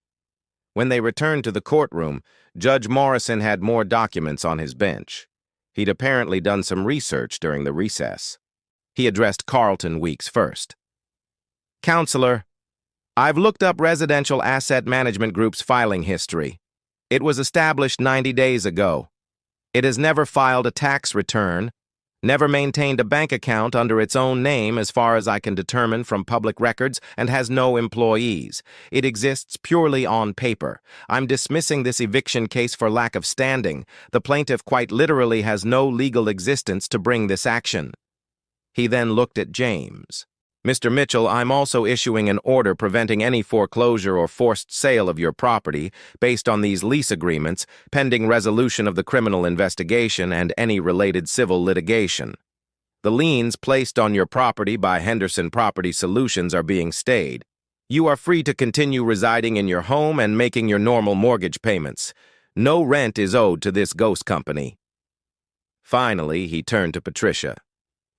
When they returned to the courtroom, Judge Morrison had more documents on his bench. He'd apparently done some research during the recess. He addressed Carlton Weeks first. Counselor, I've looked up Residential Asset Management Group's filing history. It was established 90 days ago. It has never filed a tax return, never maintained a bank account under its own name as far as I can determine from public records, and has no employees. It exists purely on paper. I'm dismissing this eviction case for lack of standing. The plaintiff quite literally has no legal existence to bring this action. He then looked at James. Mr. Mitchell, I'm also issuing an order preventing any foreclosure or forced sale of your property based on these lease agreements, pending resolution of the criminal investigation and any related civil litigation. The liens placed on your property by Henderson Property Solutions are being stayed. You are free to continue residing in your home and making your normal mortgage payments. No rent is owed to this ghost company. Finally, he turned to Patricia.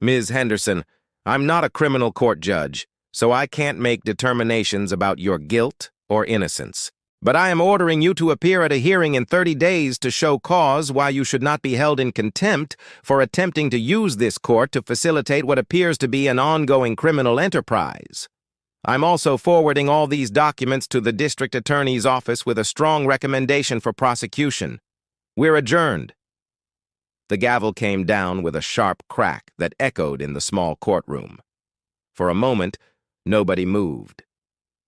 Ms. Henderson, I'm not a criminal court judge, so I can't make determinations about your guilt or innocence. But I am ordering you to appear at a hearing in 30 days to show cause why you should not be held in contempt for attempting to use this court to facilitate what appears to be an ongoing criminal enterprise. I'm also forwarding all these documents to the district attorney's office with a strong recommendation for prosecution. We're adjourned. The gavel came down with a sharp crack that echoed in the small courtroom. For a moment, nobody moved.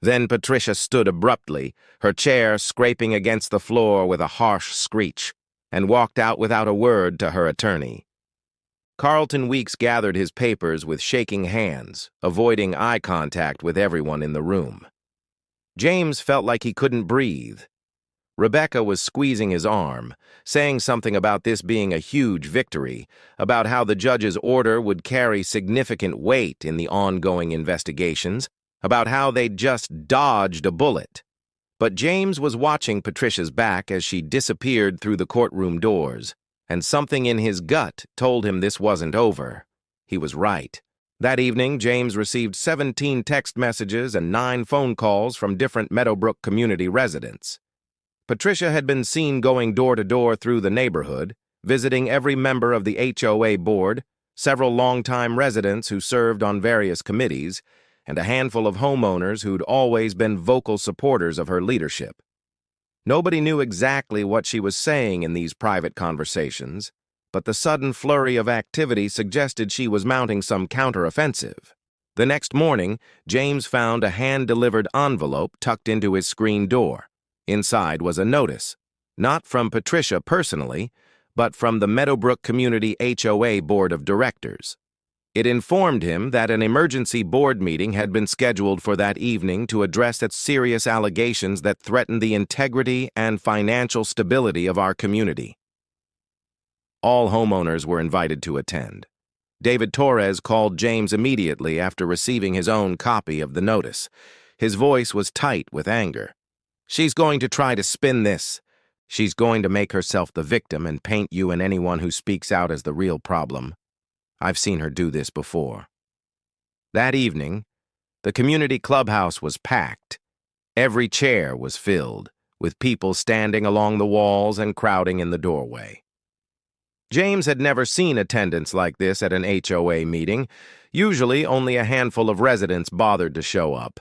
Then Patricia stood abruptly, her chair scraping against the floor with a harsh screech, and walked out without a word to her attorney. Carlton Weeks gathered his papers with shaking hands, avoiding eye contact with everyone in the room. James felt like he couldn't breathe. Rebecca was squeezing his arm, saying something about this being a huge victory, about how the judge's order would carry significant weight in the ongoing investigations, about how they'd just dodged a bullet. But James was watching Patricia's back as she disappeared through the courtroom doors, and something in his gut told him this wasn't over. He was right. That evening, James received 17 text messages and 9 phone calls from different Meadowbrook community residents. Patricia had been seen going door to door through the neighborhood, visiting every member of the HOA board, several longtime residents who served on various committees, and a handful of homeowners who'd always been vocal supporters of her leadership. Nobody knew exactly what she was saying in these private conversations, but the sudden flurry of activity suggested she was mounting some counteroffensive. The next morning, James found a hand-delivered envelope tucked into his screen door. Inside was a notice, not from Patricia personally, but from the Meadowbrook Community HOA Board of Directors. It informed him that an emergency board meeting had been scheduled for that evening to address its serious allegations that threatened the integrity and financial stability of our community. All homeowners were invited to attend. David Torres called James immediately after receiving his own copy of the notice. His voice was tight with anger. She's going to try to spin this. She's going to make herself the victim and paint you and anyone who speaks out as the real problem. I've seen her do this before. That evening, the community clubhouse was packed. Every chair was filled, with people standing along the walls and crowding in the doorway. James had never seen attendance like this at an HOA meeting. Usually, only a handful of residents bothered to show up.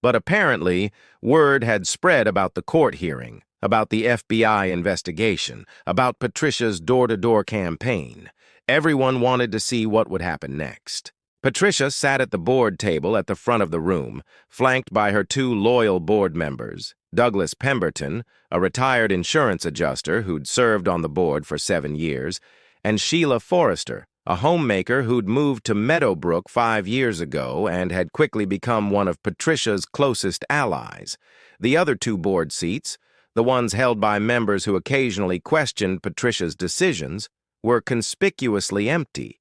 But apparently, word had spread about the court hearing, about the FBI investigation, about Patricia's door-to-door campaign. Everyone wanted to see what would happen next. Patricia sat at the board table at the front of the room, flanked by her two loyal board members, Douglas Pemberton, a retired insurance adjuster who'd served on the board for 7 years, and Sheila Forrester, a homemaker who'd moved to Meadowbrook 5 years ago and had quickly become one of Patricia's closest allies. The other two board seats, the ones held by members who occasionally questioned Patricia's decisions, were conspicuously empty.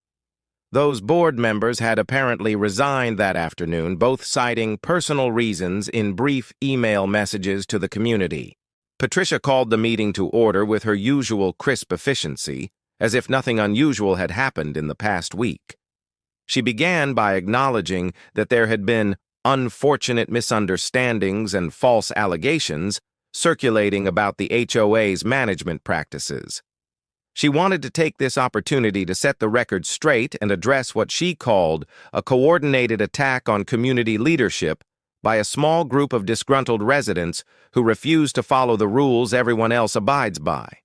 Those board members had apparently resigned that afternoon, both citing personal reasons in brief email messages to the community. Patricia called the meeting to order with her usual crisp efficiency, as if nothing unusual had happened in the past week. She began by acknowledging that there had been unfortunate misunderstandings and false allegations circulating about the HOA's management practices. She wanted to take this opportunity to set the record straight and address what she called a coordinated attack on community leadership by a small group of disgruntled residents who refuse to follow the rules everyone else abides by.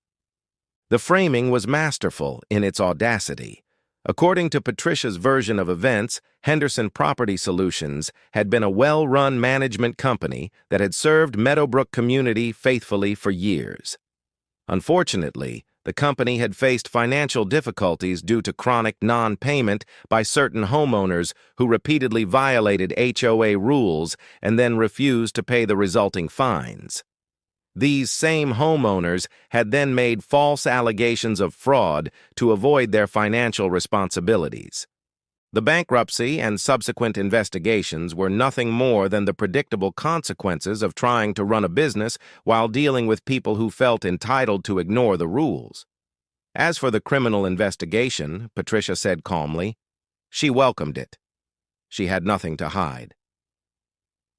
The framing was masterful in its audacity. According to Patricia's version of events, Henderson Property Solutions had been a well-run management company that had served Meadowbrook community faithfully for years. Unfortunately, the company had faced financial difficulties due to chronic non-payment by certain homeowners who repeatedly violated HOA rules and then refused to pay the resulting fines. These same homeowners had then made false allegations of fraud to avoid their financial responsibilities. The bankruptcy and subsequent investigations were nothing more than the predictable consequences of trying to run a business while dealing with people who felt entitled to ignore the rules. As for the criminal investigation, Patricia said calmly, she welcomed it. She had nothing to hide.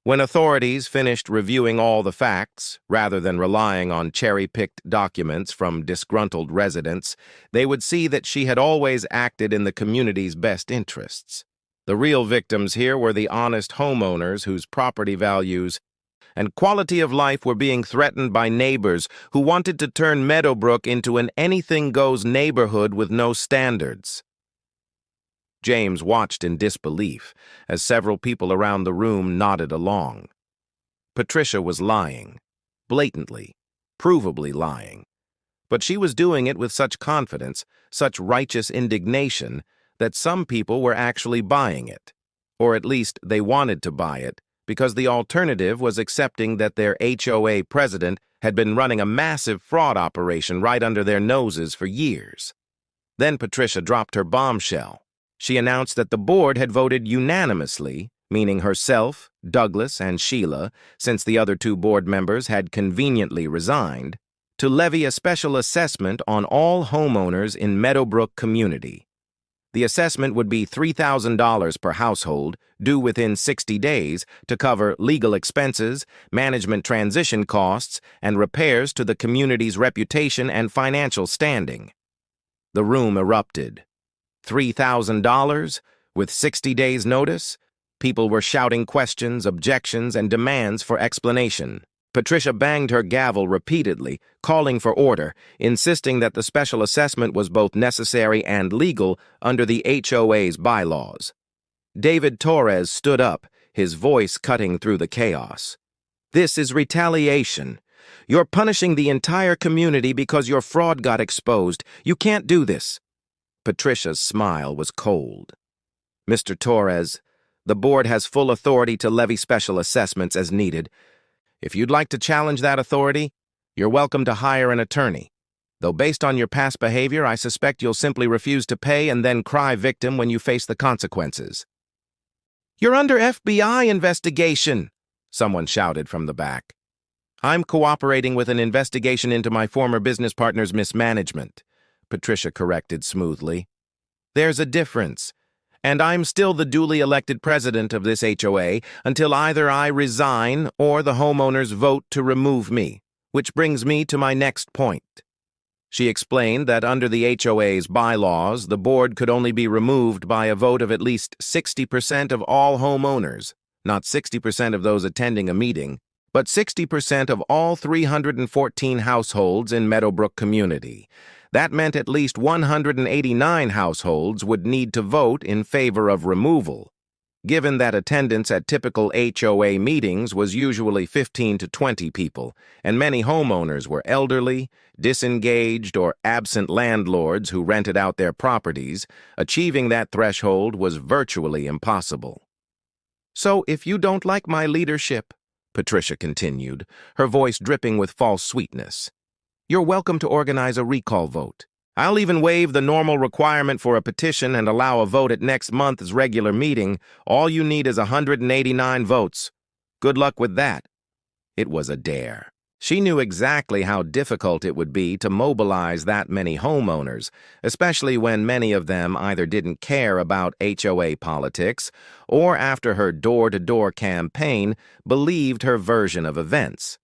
When authorities finished reviewing all the facts, rather than relying on cherry-picked documents from disgruntled residents, they would see that she had always acted in the community's best interests. The real victims here were the honest homeowners whose property values and quality of life were being threatened by neighbors who wanted to turn Meadowbrook into an anything-goes neighborhood with no standards. James watched in disbelief as several people around the room nodded along. Patricia was lying, blatantly, provably lying. But she was doing it with such confidence, such righteous indignation, that some people were actually buying it. Or at least they wanted to buy it, because the alternative was accepting that their HOA president had been running a massive fraud operation right under their noses for years. Then Patricia dropped her bombshell. She announced that the board had voted unanimously, meaning herself, Douglas, and Sheila, since the other two board members had conveniently resigned, to levy a special assessment on all homeowners in Meadowbrook community. The assessment would be $3,000 per household, due within 60 days, to cover legal expenses, management transition costs, and repairs to the community's reputation and financial standing. The room erupted. $3,000? With 60 days' notice? People were shouting questions, objections, and demands for explanation. Patricia banged her gavel repeatedly, calling for order, insisting that the special assessment was both necessary and legal under the HOA's bylaws. David Torres stood up, his voice cutting through the chaos. This is retaliation. You're punishing the entire community because your fraud got exposed. You can't do this. Patricia's smile was cold. Mr. Torres, the board has full authority to levy special assessments as needed. If you'd like to challenge that authority, you're welcome to hire an attorney. Though based on your past behavior, I suspect you'll simply refuse to pay and then cry victim when you face the consequences. You're under FBI investigation, someone shouted from the back. I'm cooperating with an investigation into my former business partner's mismanagement, Patricia corrected smoothly. There's a difference. And I'm still the duly elected president of this HOA until either I resign or the homeowners vote to remove me, which brings me to my next point. She explained that under the HOA's bylaws, the board could only be removed by a vote of at least 60% of all homeowners, not 60% of those attending a meeting, but 60% of all 314 households in Meadowbrook community. That meant at least 189 households would need to vote in favor of removal. Given that attendance at typical HOA meetings was usually 15 to 20 people, and many homeowners were elderly, disengaged, or absent landlords who rented out their properties, achieving that threshold was virtually impossible. "So if you don't like my leadership," Patricia continued, her voice dripping with false sweetness, "you're welcome to organize a recall vote. I'll even waive the normal requirement for a petition and allow a vote at next month's regular meeting. All you need is 189 votes. Good luck with that." It was a dare. She knew exactly how difficult it would be to mobilize that many homeowners, especially when many of them either didn't care about HOA politics or, after her door-to-door campaign, believed her version of events.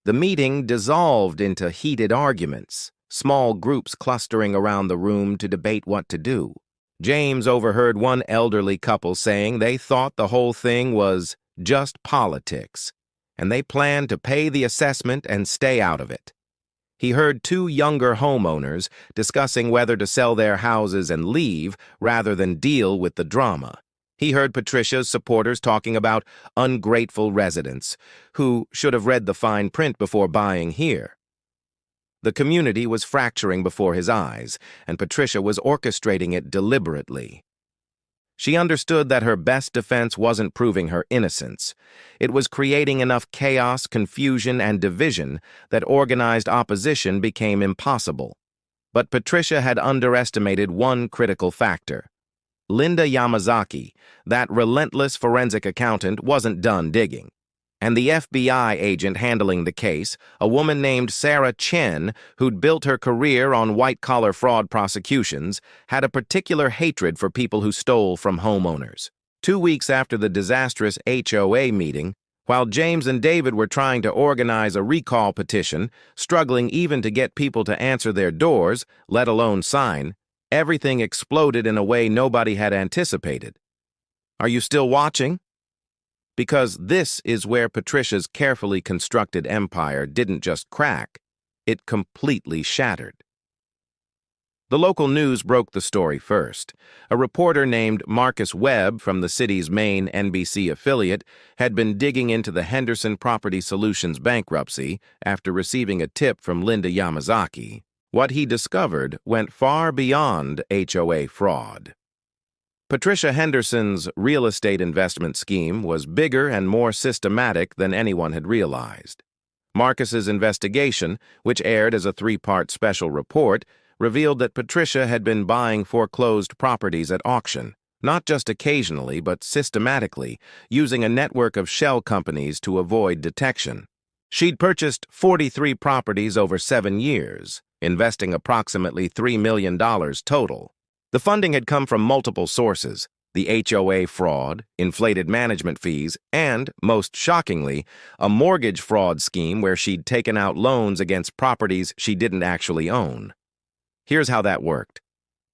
The meeting dissolved into heated arguments, small groups clustering around the room to debate what to do. James overheard one elderly couple saying they thought the whole thing was just politics, and they planned to pay the assessment and stay out of it. He heard two younger homeowners discussing whether to sell their houses and leave rather than deal with the drama. He heard Patricia's supporters talking about ungrateful residents who should have read the fine print before buying here. The community was fracturing before his eyes, and Patricia was orchestrating it deliberately. She understood that her best defense wasn't proving her innocence. It was creating enough chaos, confusion, and division that organized opposition became impossible. But Patricia had underestimated one critical factor. Linda Yamazaki, that relentless forensic accountant, wasn't done digging. And the FBI agent handling the case, a woman named Sarah Chen, who'd built her career on white-collar fraud prosecutions, had a particular hatred for people who stole from homeowners. 2 weeks after the disastrous HOA meeting, while James and David were trying to organize a recall petition, struggling even to get people to answer their doors, let alone sign, everything exploded in a way nobody had anticipated. Are you still watching? Because this is where Patricia's carefully constructed empire didn't just crack, it completely shattered. The local news broke the story first. A reporter named Marcus Webb from the city's main NBC affiliate had been digging into the Henderson Property Solutions bankruptcy after receiving a tip from Linda Yamazaki. What he discovered went far beyond HOA fraud. Patricia Henderson's real estate investment scheme was bigger and more systematic than anyone had realized. Marcus's investigation, which aired as a 3-part special report, revealed that Patricia had been buying foreclosed properties at auction, not just occasionally but systematically, using a network of shell companies to avoid detection. She'd purchased 43 properties over 7 years, investing approximately $3 million total. The funding had come from multiple sources: the HOA fraud, inflated management fees, and, most shockingly, a mortgage fraud scheme where she'd taken out loans against properties she didn't actually own. Here's how that worked.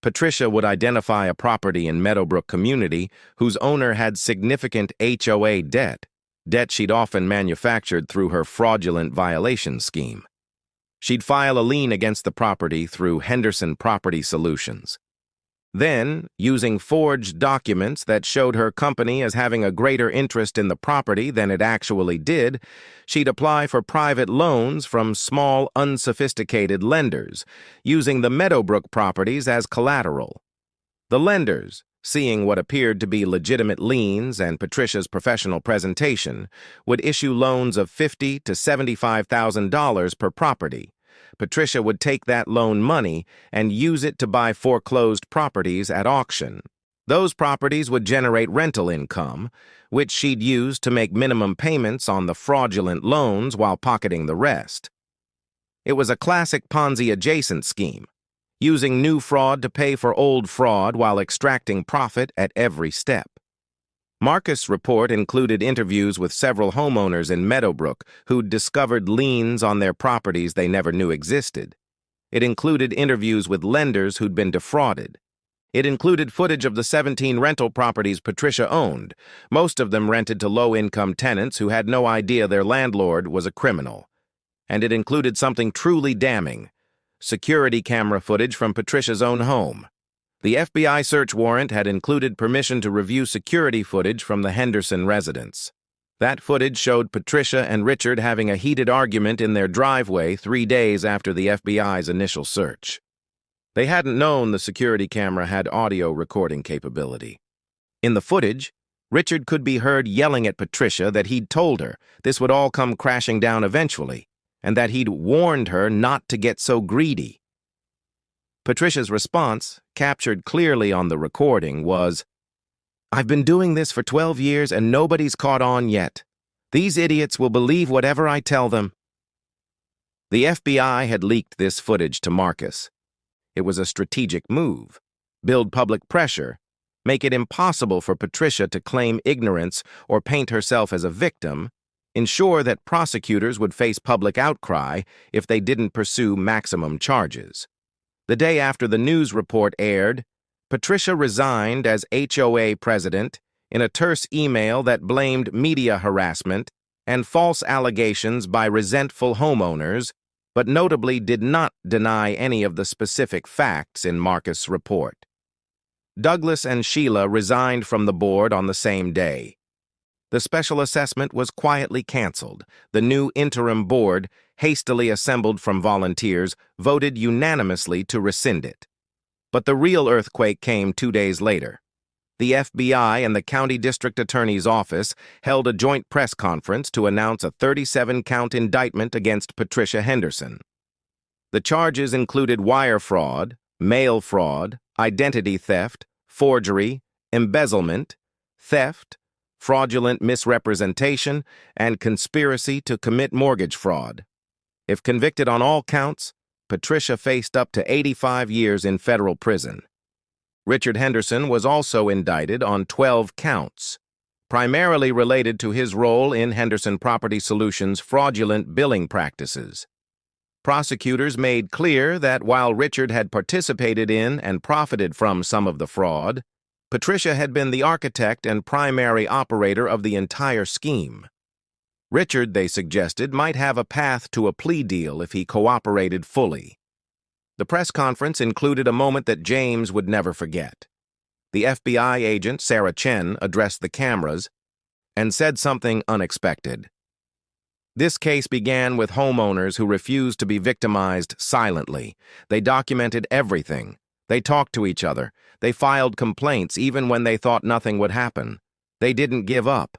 Patricia would identify a property in Meadowbrook community whose owner had significant HOA debt she'd often manufactured through her fraudulent violation scheme. She'd file a lien against the property through Henderson Property Solutions. Then, using forged documents that showed her company as having a greater interest in the property than it actually did, she'd apply for private loans from small, unsophisticated lenders, using the Meadowbrook properties as collateral. The lenders, seeing what appeared to be legitimate liens and Patricia's professional presentation, would issue loans of $50,000 to $75,000 per property. Patricia would take that loan money and use it to buy foreclosed properties at auction. Those properties would generate rental income, which she'd use to make minimum payments on the fraudulent loans while pocketing the rest. It was a classic Ponzi-adjacent scheme. using new fraud to pay for old fraud while extracting profit at every step. Marcus' report included interviews with several homeowners in Meadowbrook who'd discovered liens on their properties they never knew existed. It included interviews with lenders who'd been defrauded. It included footage of the 17 rental properties Patricia owned, most of them rented to low-income tenants who had no idea their landlord was a criminal. And it included something truly damning: security camera footage from Patricia's own home. The FBI search warrant had included permission to review security footage from the Henderson residence. That footage showed Patricia and Richard having a heated argument in their driveway 3 days after the FBI's initial search. They hadn't known the security camera had audio recording capability. In the footage, Richard could be heard yelling at Patricia that he'd told her this would all come crashing down eventually, and that he'd warned her not to get so greedy. Patricia's response, captured clearly on the recording, was, "I've been doing this for 12 years and nobody's caught on yet. These idiots will believe whatever I tell them." The FBI had leaked this footage to Marcus. It was a strategic move: build public pressure, make it impossible for Patricia to claim ignorance or paint herself as a victim, ensure that prosecutors would face public outcry if they didn't pursue maximum charges. The day after the news report aired, Patricia resigned as HOA president in a terse email that blamed media harassment and false allegations by resentful homeowners, but notably did not deny any of the specific facts in Marcus' report. Douglas and Sheila resigned from the board on the same day. The special assessment was quietly canceled. The new interim board, hastily assembled from volunteers, voted unanimously to rescind it. But the real earthquake came 2 days later. The FBI and the county district attorney's office held a joint press conference to announce a 37-count indictment against Patricia Henderson. The charges included wire fraud, mail fraud, identity theft, forgery, embezzlement, theft, fraudulent misrepresentation, and conspiracy to commit mortgage fraud. If convicted on all counts, Patricia faced up to 85 years in federal prison. Richard Henderson was also indicted on 12 counts, primarily related to his role in Henderson Property Solutions' fraudulent billing practices. Prosecutors made clear that while Richard had participated in and profited from some of the fraud, Patricia had been the architect and primary operator of the entire scheme. Richard, they suggested, might have a path to a plea deal if he cooperated fully. The press conference included a moment that James would never forget. The FBI agent, Sarah Chen, addressed the cameras and said something unexpected. This case began with homeowners who refused to be victimized silently. They documented everything. They talked to each other. They filed complaints even when they thought nothing would happen. They didn't give up.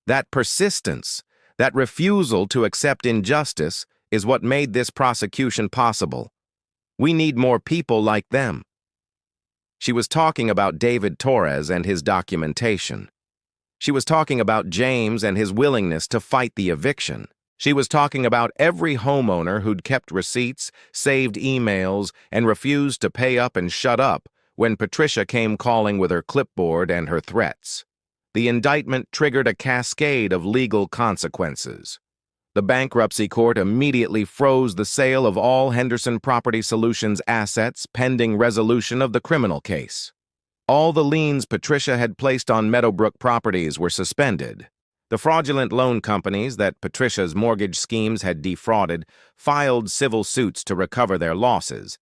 That persistence, that refusal to accept injustice, is what made this prosecution possible. We need more people like them. She was talking about David Torres and his documentation. She was talking about James and his willingness to fight the eviction. She was talking about every homeowner who'd kept receipts, saved emails, and refused to pay up and shut up when Patricia came calling with her clipboard and her threats. The indictment triggered a cascade of legal consequences. The bankruptcy court immediately froze the sale of all Henderson Property Solutions assets pending resolution of the criminal case. All the liens Patricia had placed on Meadowbrook properties were suspended. The fraudulent loan companies that Patricia's mortgage schemes had defrauded filed civil suits to recover their losses,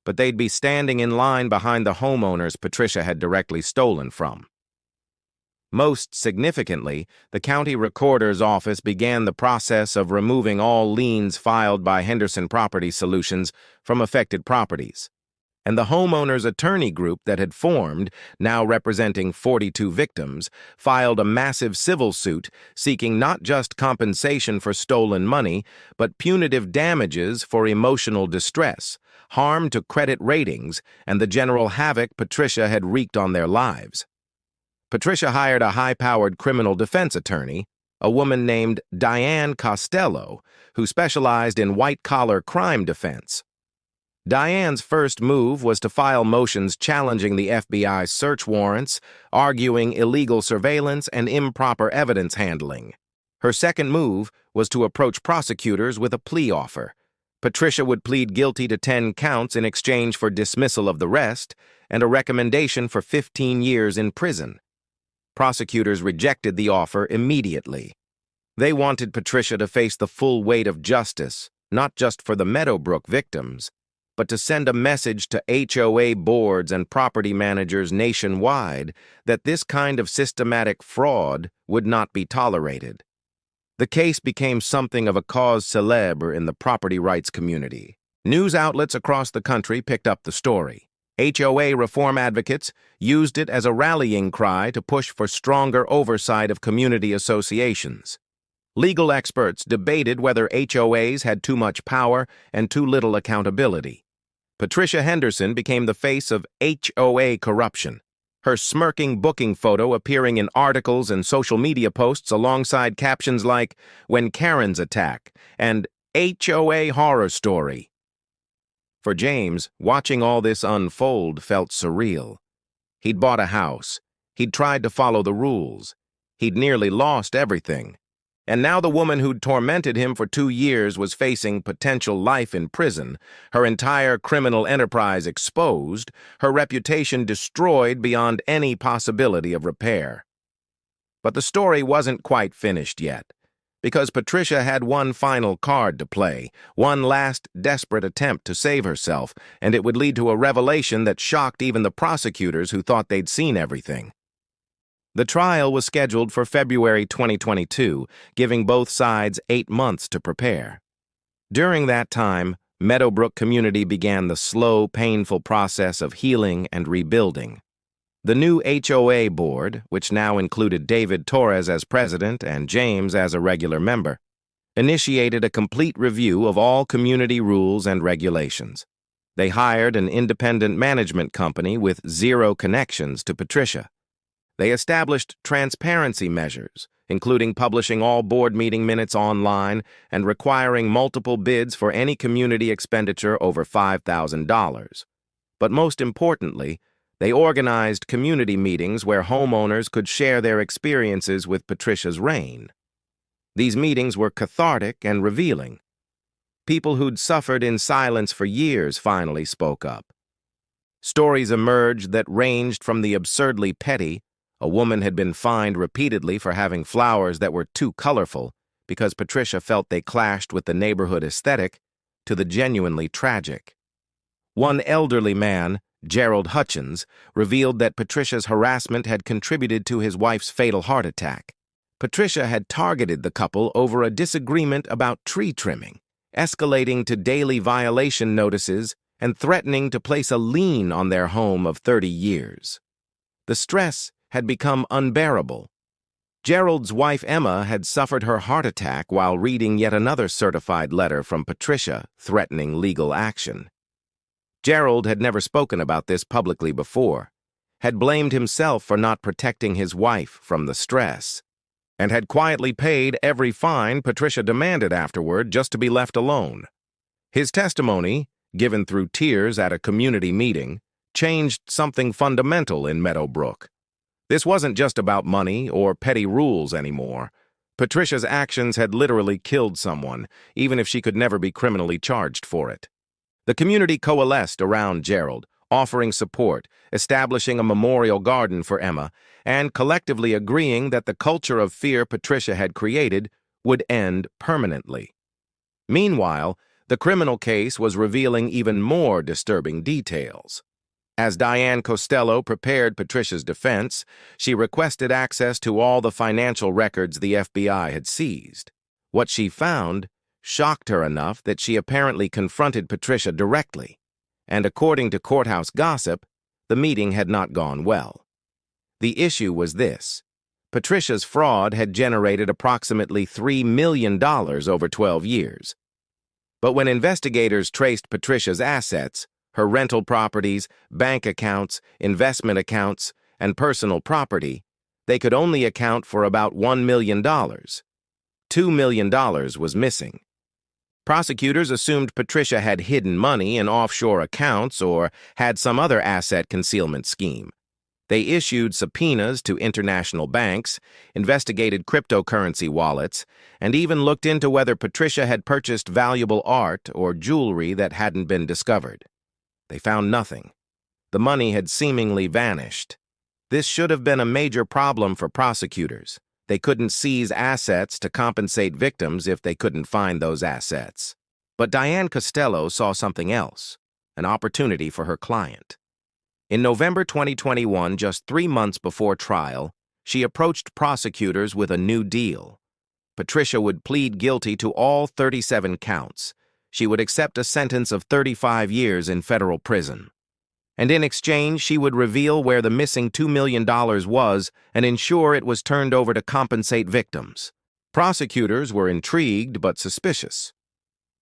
but they'd be standing in line behind the homeowners Patricia had directly stolen from. Most significantly, the county recorder's office began the process of removing all liens filed by Henderson Property Solutions from affected properties. And the homeowners' attorney group that had formed, now representing 42 victims, filed a massive civil suit seeking not just compensation for stolen money, but punitive damages for emotional distress, harm to credit ratings, and the general havoc Patricia had wreaked on their lives. Patricia hired a high-powered criminal defense attorney, a woman named Diane Costello, who specialized in white-collar crime defense. Diane's first move was to file motions challenging the FBI's search warrants, arguing illegal surveillance and improper evidence handling. Her second move was to approach prosecutors with a plea offer. Patricia would plead guilty to 10 counts in exchange for dismissal of the rest and a recommendation for 15 years in prison. Prosecutors rejected the offer immediately. They wanted Patricia to face the full weight of justice, not just for the Meadowbrook victims, but to send a message to HOA boards and property managers nationwide that this kind of systematic fraud would not be tolerated. The case became something of a cause célèbre in the property rights community. News outlets across the country picked up the story. HOA reform advocates used it as a rallying cry to push for stronger oversight of community associations. Legal experts debated whether HOAs had too much power and too little accountability. Patricia Henderson became the face of HOA corruption, her smirking booking photo appearing in articles and social media posts alongside captions like, "When Karens Attack," and "HOA Horror Story." For James, watching all this unfold felt surreal. He'd bought a house. He'd tried to follow the rules. He'd nearly lost everything. And now the woman who'd tormented him for 2 years was facing potential life in prison, her entire criminal enterprise exposed, her reputation destroyed beyond any possibility of repair. But the story wasn't quite finished yet, because Patricia had one final card to play, one last desperate attempt to save herself, and it would lead to a revelation that shocked even the prosecutors who thought they'd seen everything. The trial was scheduled for February 2022, giving both sides 8 months to prepare. During that time, Meadowbrook community began the slow, painful process of healing and rebuilding. The new HOA board, which now included David Torres as president and James as a regular member, initiated a complete review of all community rules and regulations. They hired an independent management company with zero connections to Patricia. They established transparency measures, including publishing all board meeting minutes online and requiring multiple bids for any community expenditure over $5,000. But most importantly, they organized community meetings where homeowners could share their experiences with Patricia's reign. These meetings were cathartic and revealing. People who'd suffered in silence for years finally spoke up. Stories emerged that ranged from the absurdly petty — a woman had been fined repeatedly for having flowers that were too colorful because Patricia felt they clashed with the neighborhood aesthetic — to the genuinely tragic. One elderly man, Gerald Hutchins, revealed that Patricia's harassment had contributed to his wife's fatal heart attack. Patricia had targeted the couple over a disagreement about tree trimming, escalating to daily violation notices and threatening to place a lien on their home of 30 years. The stress had become unbearable. Gerald's wife Emma had suffered her heart attack while reading yet another certified letter from Patricia threatening legal action. Gerald had never spoken about this publicly before, had blamed himself for not protecting his wife from the stress, and had quietly paid every fine Patricia demanded afterward just to be left alone. His testimony, given through tears at a community meeting, changed something fundamental in Meadowbrook. This wasn't just about money or petty rules anymore. Patricia's actions had literally killed someone, even if she could never be criminally charged for it. The community coalesced around Gerald, offering support, establishing a memorial garden for Emma, and collectively agreeing that the culture of fear Patricia had created would end permanently. Meanwhile, the criminal case was revealing even more disturbing details. As Diane Costello prepared Patricia's defense, she requested access to all the financial records the FBI had seized. What she found shocked her enough that she apparently confronted Patricia directly, and according to courthouse gossip, the meeting had not gone well. The issue was this: Patricia's fraud had generated approximately $3 million over 12 years. But when investigators traced Patricia's assets, her rental properties, bank accounts, investment accounts, and personal property, they could only account for about $1 million. $2 million was missing. Prosecutors assumed Patricia had hidden money in offshore accounts or had some other asset concealment scheme. They issued subpoenas to international banks, investigated cryptocurrency wallets, and even looked into whether Patricia had purchased valuable art or jewelry that hadn't been discovered. They found nothing. The money had seemingly vanished. This should have been a major problem for prosecutors. They couldn't seize assets to compensate victims if they couldn't find those assets. But Diane Costello saw something else, an opportunity for her client. In November 2021, just 3 months before trial, she approached prosecutors with a new deal. Patricia would plead guilty to all 37 counts. She would accept a sentence of 35 years in federal prison. And in exchange, she would reveal where the missing $2 million was and ensure it was turned over to compensate victims. Prosecutors were intrigued but suspicious.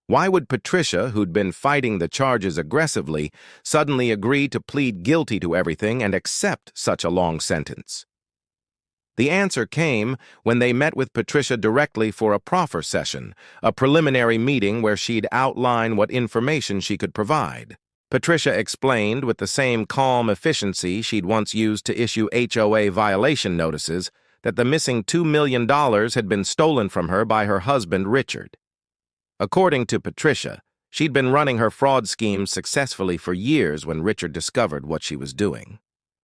Why would Patricia, who'd been fighting the charges aggressively, suddenly agree to plead guilty to everything and accept such a long sentence? The answer came when they met with Patricia directly for a proffer session, a preliminary meeting where she'd outline what information she could provide. Patricia explained with the same calm efficiency she'd once used to issue HOA violation notices that the missing $2 million had been stolen from her by her husband, Richard. According to Patricia, she'd been running her fraud schemes successfully for years when Richard discovered what she was doing.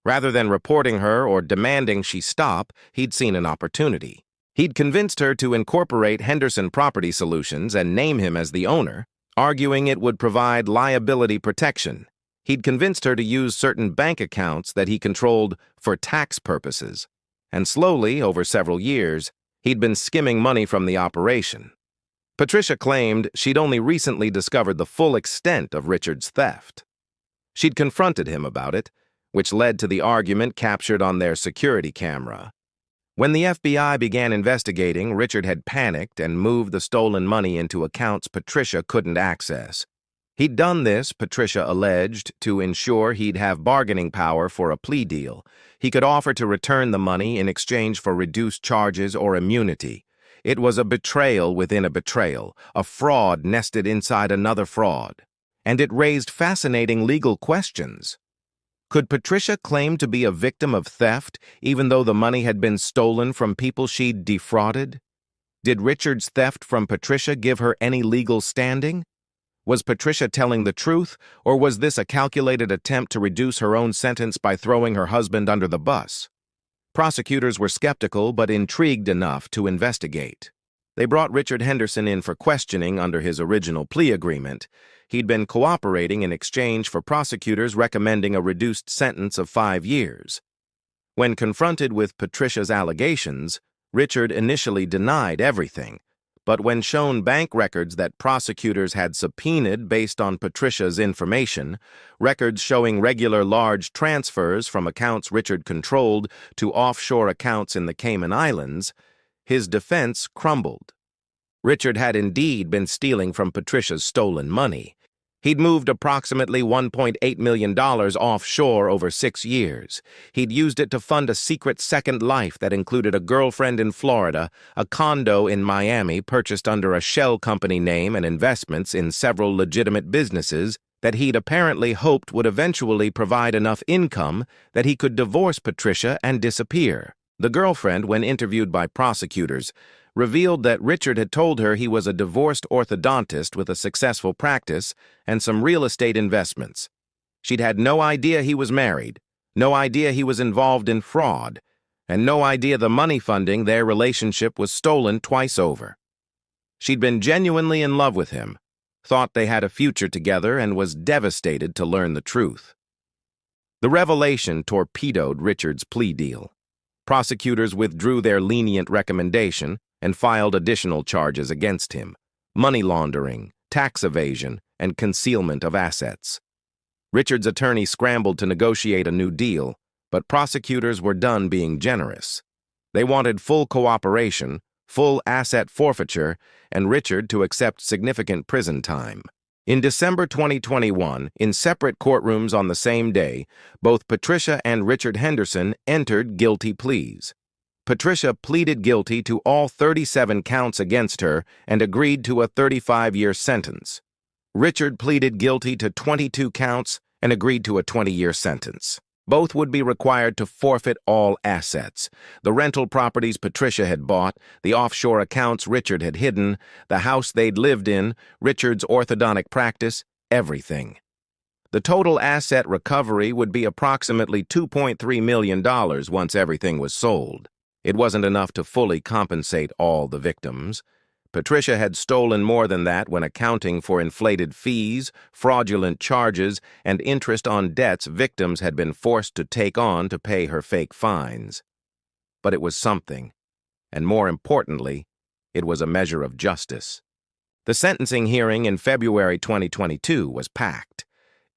Rather than reporting her or demanding she stop, he'd seen an opportunity. He'd convinced her to incorporate Henderson Property Solutions and name him as the owner, arguing it would provide liability protection. He'd convinced her to use certain bank accounts that he controlled for tax purposes. And slowly, over several years, he'd been skimming money from the operation. Patricia claimed she'd only recently discovered the full extent of Richard's theft. She'd confronted him about it, which led to the argument captured on their security camera. When the FBI began investigating, Richard had panicked and moved the stolen money into accounts Patricia couldn't access. He'd done this, Patricia alleged, to ensure he'd have bargaining power for a plea deal. He could offer to return the money in exchange for reduced charges or immunity. It was a betrayal within a betrayal, a fraud nested inside another fraud. And it raised fascinating legal questions. Could Patricia claim to be a victim of theft even though the money had been stolen from people she'd defrauded? Did Richard's theft from Patricia give her any legal standing? Was Patricia telling the truth, or was this a calculated attempt to reduce her own sentence by throwing her husband under the bus? Prosecutors were skeptical but intrigued enough to investigate. They brought Richard Henderson in for questioning under his original plea agreement. He'd been cooperating in exchange for prosecutors recommending a reduced sentence of 5 years. When confronted with Patricia's allegations, Richard initially denied everything, but when shown bank records that prosecutors had subpoenaed based on Patricia's information, records showing regular large transfers from accounts Richard controlled to offshore accounts in the Cayman Islands, his defense crumbled. Richard had indeed been stealing from Patricia's stolen money. He'd moved approximately $1.8 million offshore over 6 years. He'd used it to fund a secret second life that included a girlfriend in Florida, a condo in Miami purchased under a shell company name, and investments in several legitimate businesses that he'd apparently hoped would eventually provide enough income that he could divorce Patricia and disappear. The girlfriend, when interviewed by prosecutors, revealed that Richard had told her he was a divorced orthodontist with a successful practice and some real estate investments. She'd had no idea he was married, no idea he was involved in fraud, and no idea the money funding their relationship was stolen twice over. She'd been genuinely in love with him, thought they had a future together, and was devastated to learn the truth. The revelation torpedoed Richard's plea deal. Prosecutors withdrew their lenient recommendation and filed additional charges against him: money laundering, tax evasion, and concealment of assets. Richard's attorney scrambled to negotiate a new deal, but prosecutors were done being generous. They wanted full cooperation, full asset forfeiture, and Richard to accept significant prison time. In December 2021, in separate courtrooms on the same day, both Patricia and Richard Henderson entered guilty pleas. Patricia pleaded guilty to all 37 counts against her and agreed to a 35-year sentence. Richard pleaded guilty to 22 counts and agreed to a 20-year sentence. Both would be required to forfeit all assets: the rental properties Patricia had bought, the offshore accounts Richard had hidden, the house they'd lived in, Richard's orthodontic practice, everything. The total asset recovery would be approximately $2.3 million once everything was sold. It wasn't enough to fully compensate all the victims. Patricia had stolen more than that when accounting for inflated fees, fraudulent charges, and interest on debts victims had been forced to take on to pay her fake fines. But it was something, and more importantly, it was a measure of justice. The sentencing hearing in February 2022 was packed.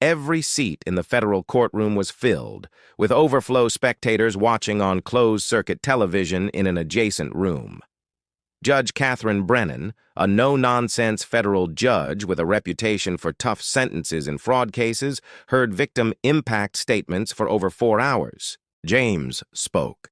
Every seat in the federal courtroom was filled, with overflow spectators watching on closed-circuit television in an adjacent room. Judge Catherine Brennan, a no-nonsense federal judge with a reputation for tough sentences in fraud cases, heard victim impact statements for over 4 hours. James spoke.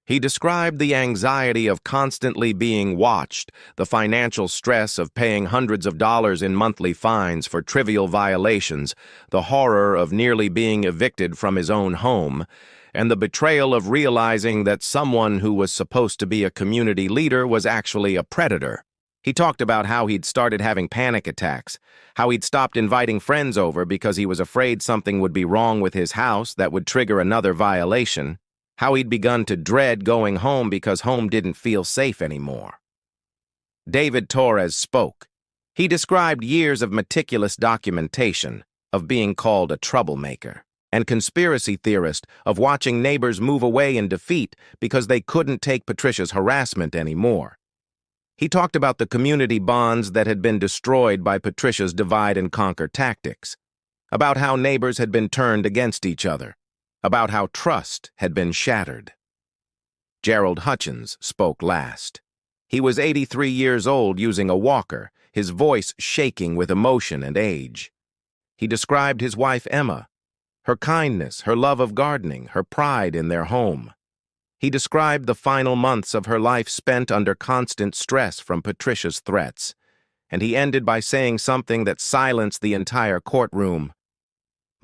He described the anxiety of constantly being watched, the financial stress of paying hundreds of dollars in monthly fines for trivial violations, the horror of nearly being evicted from his own home, and the betrayal of realizing that someone who was supposed to be a community leader was actually a predator. He talked about how he'd started having panic attacks, how he'd stopped inviting friends over because he was afraid something would be wrong with his house that would trigger another violation, how he'd begun to dread going home because home didn't feel safe anymore. David Torres spoke. He described years of meticulous documentation, of being called a troublemaker, and conspiracy theorist, of watching neighbors move away in defeat because they couldn't take Patricia's harassment anymore. He talked about the community bonds that had been destroyed by Patricia's divide-and-conquer tactics, about how neighbors had been turned against each other, about how trust had been shattered. Gerald Hutchins spoke last. He was 83 years old, using a walker, his voice shaking with emotion and age. He described his wife Emma, her kindness, her love of gardening, her pride in their home. He described the final months of her life spent under constant stress from Patricia's threats, and he ended by saying something that silenced the entire courtroom.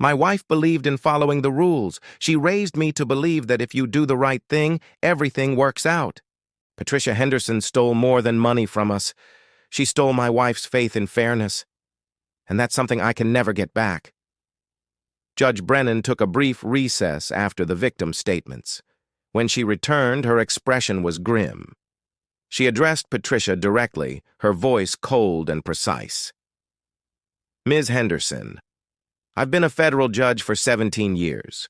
"My wife believed in following the rules. She raised me to believe that if you do the right thing, everything works out. Patricia Henderson stole more than money from us. She stole my wife's faith in fairness, and that's something I can never get back." Judge Brennan took a brief recess after the victim's statements. When she returned, her expression was grim. She addressed Patricia directly, her voice cold and precise. "Ms. Henderson, I've been a federal judge for 17 years.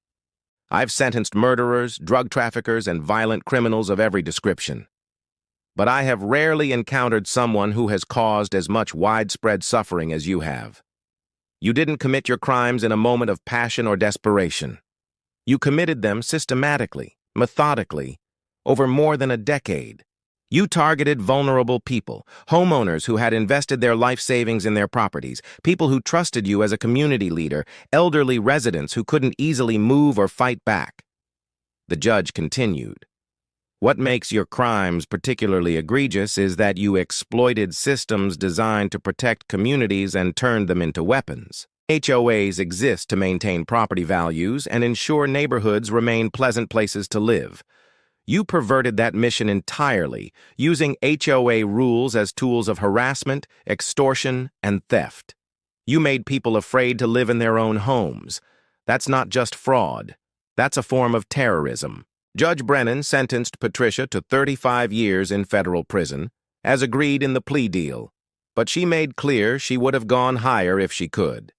I've sentenced murderers, drug traffickers, and violent criminals of every description. But I have rarely encountered someone who has caused as much widespread suffering as you have. You didn't commit your crimes in a moment of passion or desperation. You committed them systematically, methodically, over more than a decade. You targeted vulnerable people, homeowners who had invested their life savings in their properties, people who trusted you as a community leader, elderly residents who couldn't easily move or fight back." The judge continued. "What makes your crimes particularly egregious is that you exploited systems designed to protect communities and turned them into weapons. HOAs exist to maintain property values and ensure neighborhoods remain pleasant places to live. You perverted that mission entirely, using HOA rules as tools of harassment, extortion, and theft. You made people afraid to live in their own homes. That's not just fraud. That's a form of terrorism." Judge Brennan sentenced Patricia to 35 years in federal prison, as agreed in the plea deal, but she made clear she would have gone higher if she could.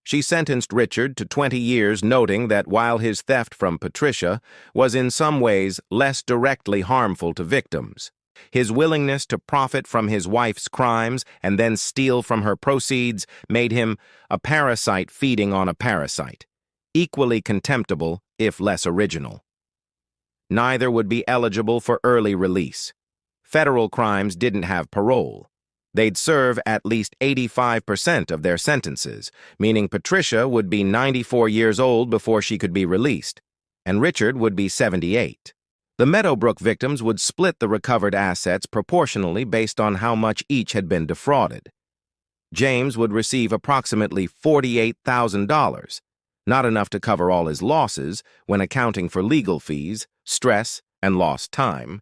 She sentenced Richard to 20 years, noting that while his theft from Patricia was in some ways less directly harmful to victims, his willingness to profit from his wife's crimes and then steal from her proceeds made him a parasite feeding on a parasite, equally contemptible if less original. Neither would be eligible for early release. Federal crimes didn't have parole. They'd serve at least 85% of their sentences, meaning Patricia would be 94 years old before she could be released, and Richard would be 78. The Meadowbrook victims would split the recovered assets proportionally based on how much each had been defrauded. James would receive approximately $48,000, not enough to cover all his losses when accounting for legal fees, stress, and lost time,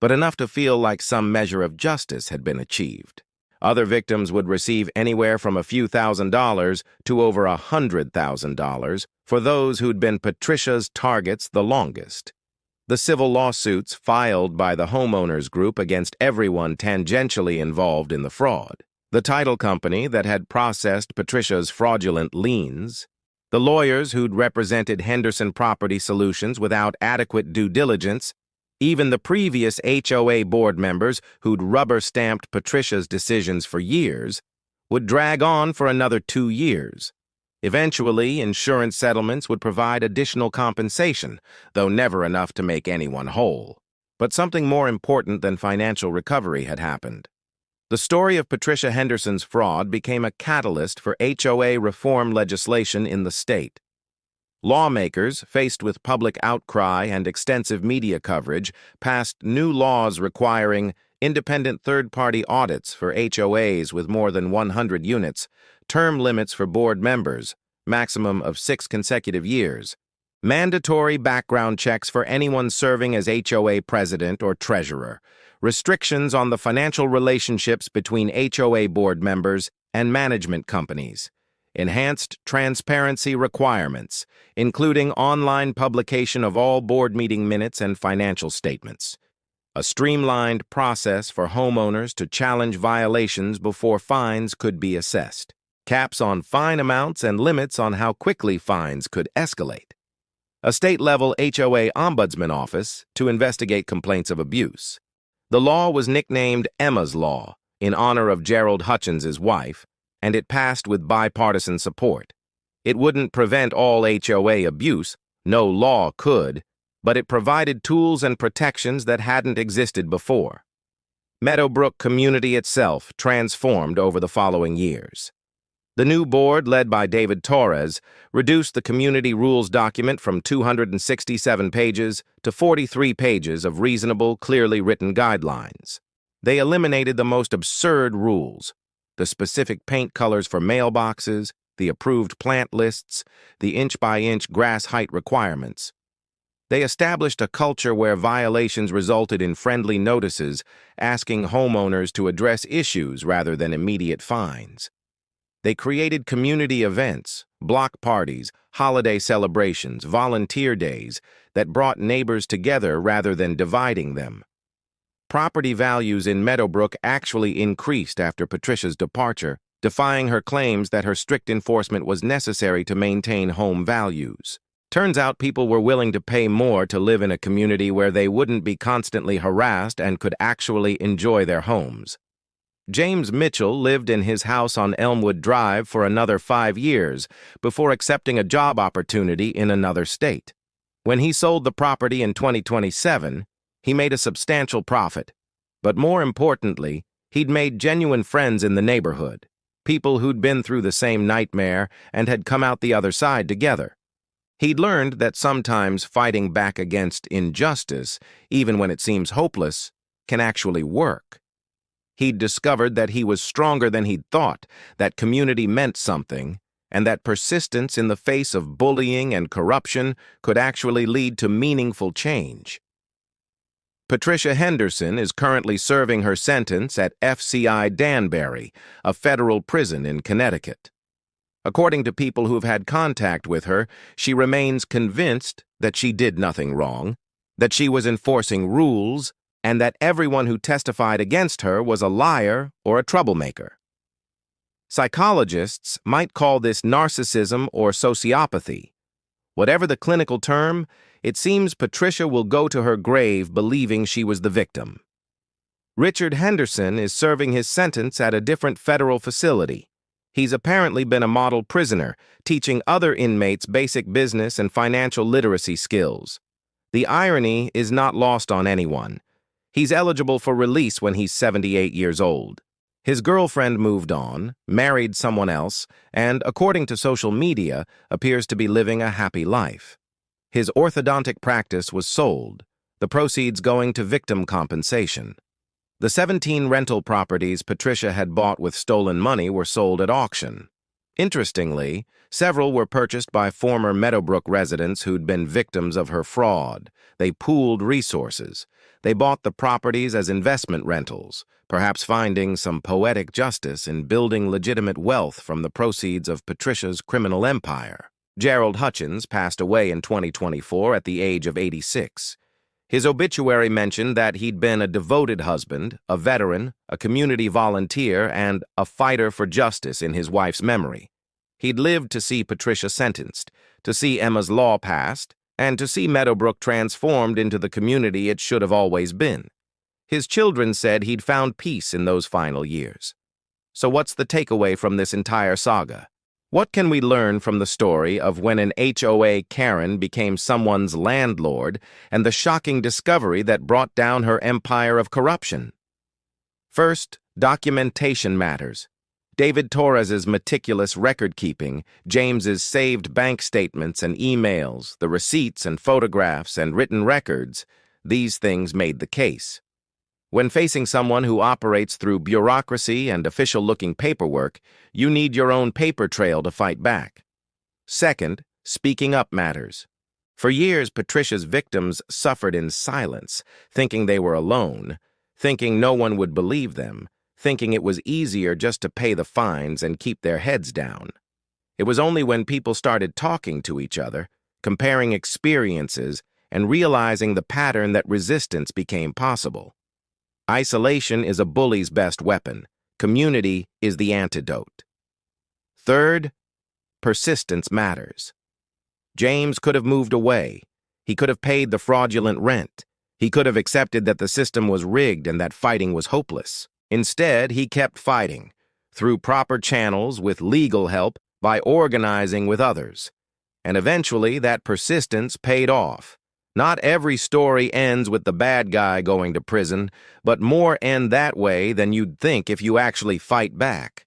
but enough to feel like some measure of justice had been achieved. Other victims would receive anywhere from a few $1,000s to over $100,000 for those who'd been Patricia's targets the longest. The civil lawsuits filed by the homeowners group against everyone tangentially involved in the fraud. The title company that had processed Patricia's fraudulent liens, the lawyers who'd represented Henderson Property Solutions without adequate due diligence, even the previous HOA board members who'd rubber-stamped Patricia's decisions for years, would drag on for another 2 years. Eventually, insurance settlements would provide additional compensation, though never enough to make anyone whole. But something more important than financial recovery had happened. The story of Patricia Henderson's fraud became a catalyst for HOA reform legislation in the state. Lawmakers, faced with public outcry and extensive media coverage, passed new laws requiring independent third-party audits for HOAs with more than 100 units, term limits for board members, maximum of 6 consecutive years, mandatory background checks for anyone serving as HOA president or treasurer, restrictions on the financial relationships between HOA board members and management companies, enhanced transparency requirements, including online publication of all board meeting minutes and financial statements, a streamlined process for homeowners to challenge violations before fines could be assessed, caps on fine amounts and limits on how quickly fines could escalate, a state-level HOA ombudsman office to investigate complaints of abuse. The law was nicknamed Emma's Law in honor of Gerald Hutchins' wife, and it passed with bipartisan support. It wouldn't prevent all HOA abuse, no law could, but it provided tools and protections that hadn't existed before. Meadowbrook community itself transformed over the following years. The new board, led by David Torres, reduced the community rules document from 267 pages to 43 pages of reasonable, clearly written guidelines. They eliminated the most absurd rules: the specific paint colors for mailboxes, the approved plant lists, the inch-by-inch grass height requirements. They established a culture where violations resulted in friendly notices asking homeowners to address issues rather than immediate fines. They created community events, block parties, holiday celebrations, volunteer days that brought neighbors together rather than dividing them. Property values in Meadowbrook actually increased after Patricia's departure, defying her claims that her strict enforcement was necessary to maintain home values. Turns out people were willing to pay more to live in a community where they wouldn't be constantly harassed and could actually enjoy their homes. James Mitchell lived in his house on Elmwood Drive for another 5 years before accepting a job opportunity in another state. When he sold the property in 2027, he made a substantial profit. But more importantly, he'd made genuine friends in the neighborhood, people who'd been through the same nightmare and had come out the other side together. He'd learned that sometimes fighting back against injustice, even when it seems hopeless, can actually work. He'd discovered that he was stronger than he'd thought, that community meant something, and that persistence in the face of bullying and corruption could actually lead to meaningful change. Patricia Henderson is currently serving her sentence at FCI Danbury, a federal prison in Connecticut. According to people who've had contact with her, she remains convinced that she did nothing wrong, that she was enforcing rules, and that everyone who testified against her was a liar or a troublemaker. Psychologists might call this narcissism or sociopathy. Whatever the clinical term, it seems Patricia will go to her grave believing she was the victim. Richard Henderson is serving his sentence at a different federal facility. He's apparently been a model prisoner, teaching other inmates basic business and financial literacy skills. The irony is not lost on anyone. He's eligible for release when he's 78 years old. His girlfriend moved on, married someone else, and, according to social media, appears to be living a happy life. His orthodontic practice was sold. The the proceeds going to victim compensation. The 17 rental properties Patricia had bought with stolen money were sold at auction. Interestingly, several were purchased by former Meadowbrook residents who'd been victims of her fraud. They pooled resources. They bought the properties as investment rentals, perhaps finding some poetic justice in building legitimate wealth from the proceeds of Patricia's criminal empire. Gerald Hutchins passed away in 2024 at the age of 86. His obituary mentioned that he'd been a devoted husband, a veteran, a community volunteer, and a fighter for justice in his wife's memory. He'd lived to see Patricia sentenced, to see Emma's law passed, and to see Meadowbrook transformed into the community it should have always been. His children said he'd found peace in those final years. So what's the takeaway from this entire saga? What can we learn from the story of when an HOA Karen became someone's landlord and the shocking discovery that brought down her empire of corruption? First, documentation matters. David Torres's meticulous record-keeping, James's saved bank statements and emails, the receipts and photographs and written records, these things made the case. When facing someone who operates through bureaucracy and official-looking paperwork, you need your own paper trail to fight back. Second, speaking up matters. For years, Patricia's victims suffered in silence, thinking they were alone, thinking no one would believe them, thinking it was easier just to pay the fines and keep their heads down. It was only when people started talking to each other, comparing experiences, and realizing the pattern that resistance became possible. Isolation is a bully's best weapon. Community is the antidote. Third, persistence matters. James could have moved away. He could have paid the fraudulent rent. He could have accepted that the system was rigged and that fighting was hopeless. Instead, he kept fighting, through proper channels, with legal help, by organizing with others. And eventually, that persistence paid off. Not every story ends with the bad guy going to prison, but more end that way than you'd think if you actually fight back.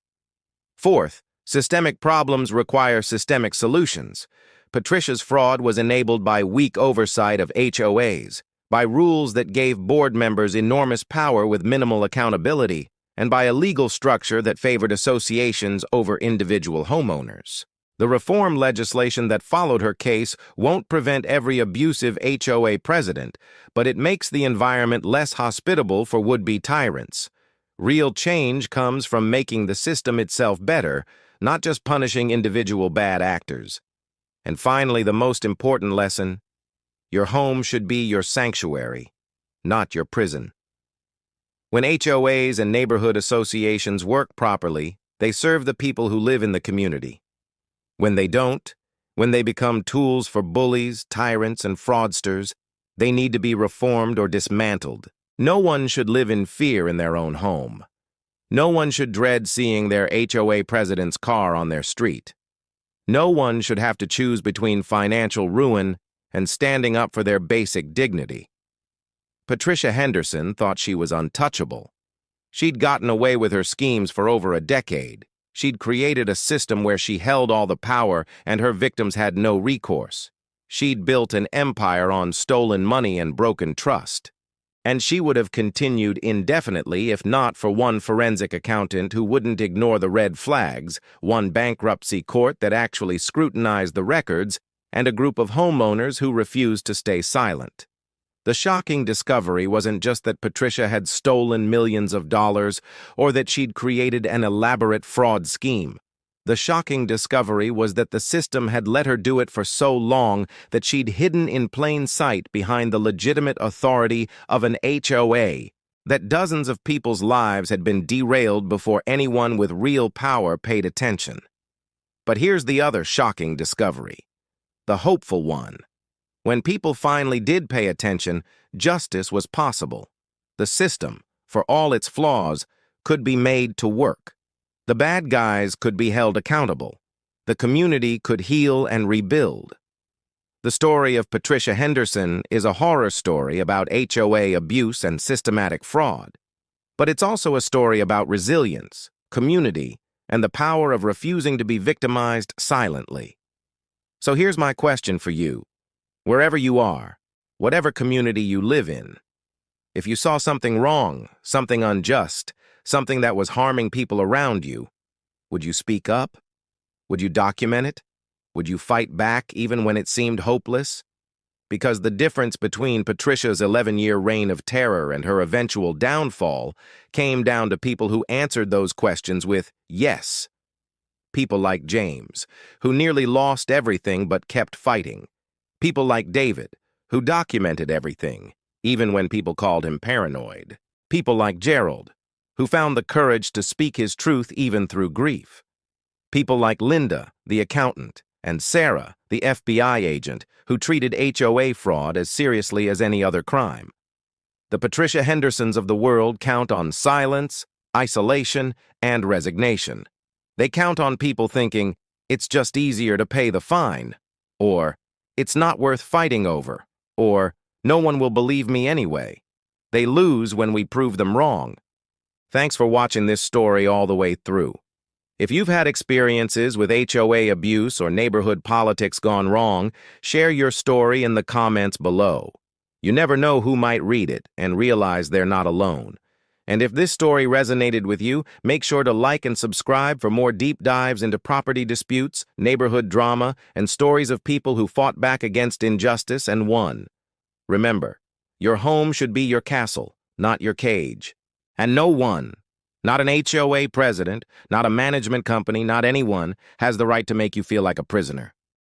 Fourth, systemic problems require systemic solutions. Patricia's fraud was enabled by weak oversight of HOAs, by rules that gave board members enormous power with minimal accountability, and by a legal structure that favored associations over individual homeowners. The reform legislation that followed her case won't prevent every abusive HOA president, but it makes the environment less hospitable for would-be tyrants. Real change comes from making the system itself better, not just punishing individual bad actors. And finally, the most important lesson: your home should be your sanctuary, not your prison. When HOAs and neighborhood associations work properly, they serve the people who live in the community. When they don't, when they become tools for bullies, tyrants, and fraudsters, they need to be reformed or dismantled. No one should live in fear in their own home. No one should dread seeing their HOA president's car on their street. No one should have to choose between financial ruin and standing up for their basic dignity. Patricia Henderson thought she was untouchable. She'd gotten away with her schemes for over a decade. She'd created a system where she held all the power and her victims had no recourse. She'd built an empire on stolen money and broken trust. And she would have continued indefinitely if not for one forensic accountant who wouldn't ignore the red flags, one bankruptcy court that actually scrutinized the records, and a group of homeowners who refused to stay silent. The shocking discovery wasn't just that Patricia had stolen millions of dollars or that she'd created an elaborate fraud scheme. The shocking discovery was that the system had let her do it for so long that she'd hidden in plain sight behind the legitimate authority of an HOA, that dozens of people's lives had been derailed before anyone with real power paid attention. But here's the other shocking discovery, the hopeful one. When people finally did pay attention, justice was possible. The system, for all its flaws, could be made to work. The bad guys could be held accountable. The community could heal and rebuild. The story of Patricia Henderson is a horror story about HOA abuse and systematic fraud. But it's also a story about resilience, community, and the power of refusing to be victimized silently. So here's my question for you. Wherever you are, whatever community you live in. If you saw something wrong, something unjust, something that was harming people around you, would you speak up? Would you document it? Would you fight back even when it seemed hopeless? Because the difference between Patricia's 11-year reign of terror and her eventual downfall came down to people who answered those questions with yes. People like James, who nearly lost everything but kept fighting. People like David, who documented everything, even when people called him paranoid. People like Gerald, who found the courage to speak his truth even through grief. People like Linda, the accountant, and Sarah, the FBI agent, who treated HOA fraud as seriously as any other crime. The Patricia Hendersons of the world count on silence, isolation, and resignation. They count on people thinking, it's just easier to pay the fine, or it's not worth fighting over, or no one will believe me anyway. They lose when we prove them wrong. Thanks for watching this story all the way through. If you've had experiences with HOA abuse or neighborhood politics gone wrong, share your story in the comments below. You never know who might read it and realize they're not alone. And if this story resonated with you, make sure to like and subscribe for more deep dives into property disputes, neighborhood drama, and stories of people who fought back against injustice and won. Remember, your home should be your castle, not your cage. And no one, not an HOA president, not a management company, not anyone, has the right to make you feel like a prisoner.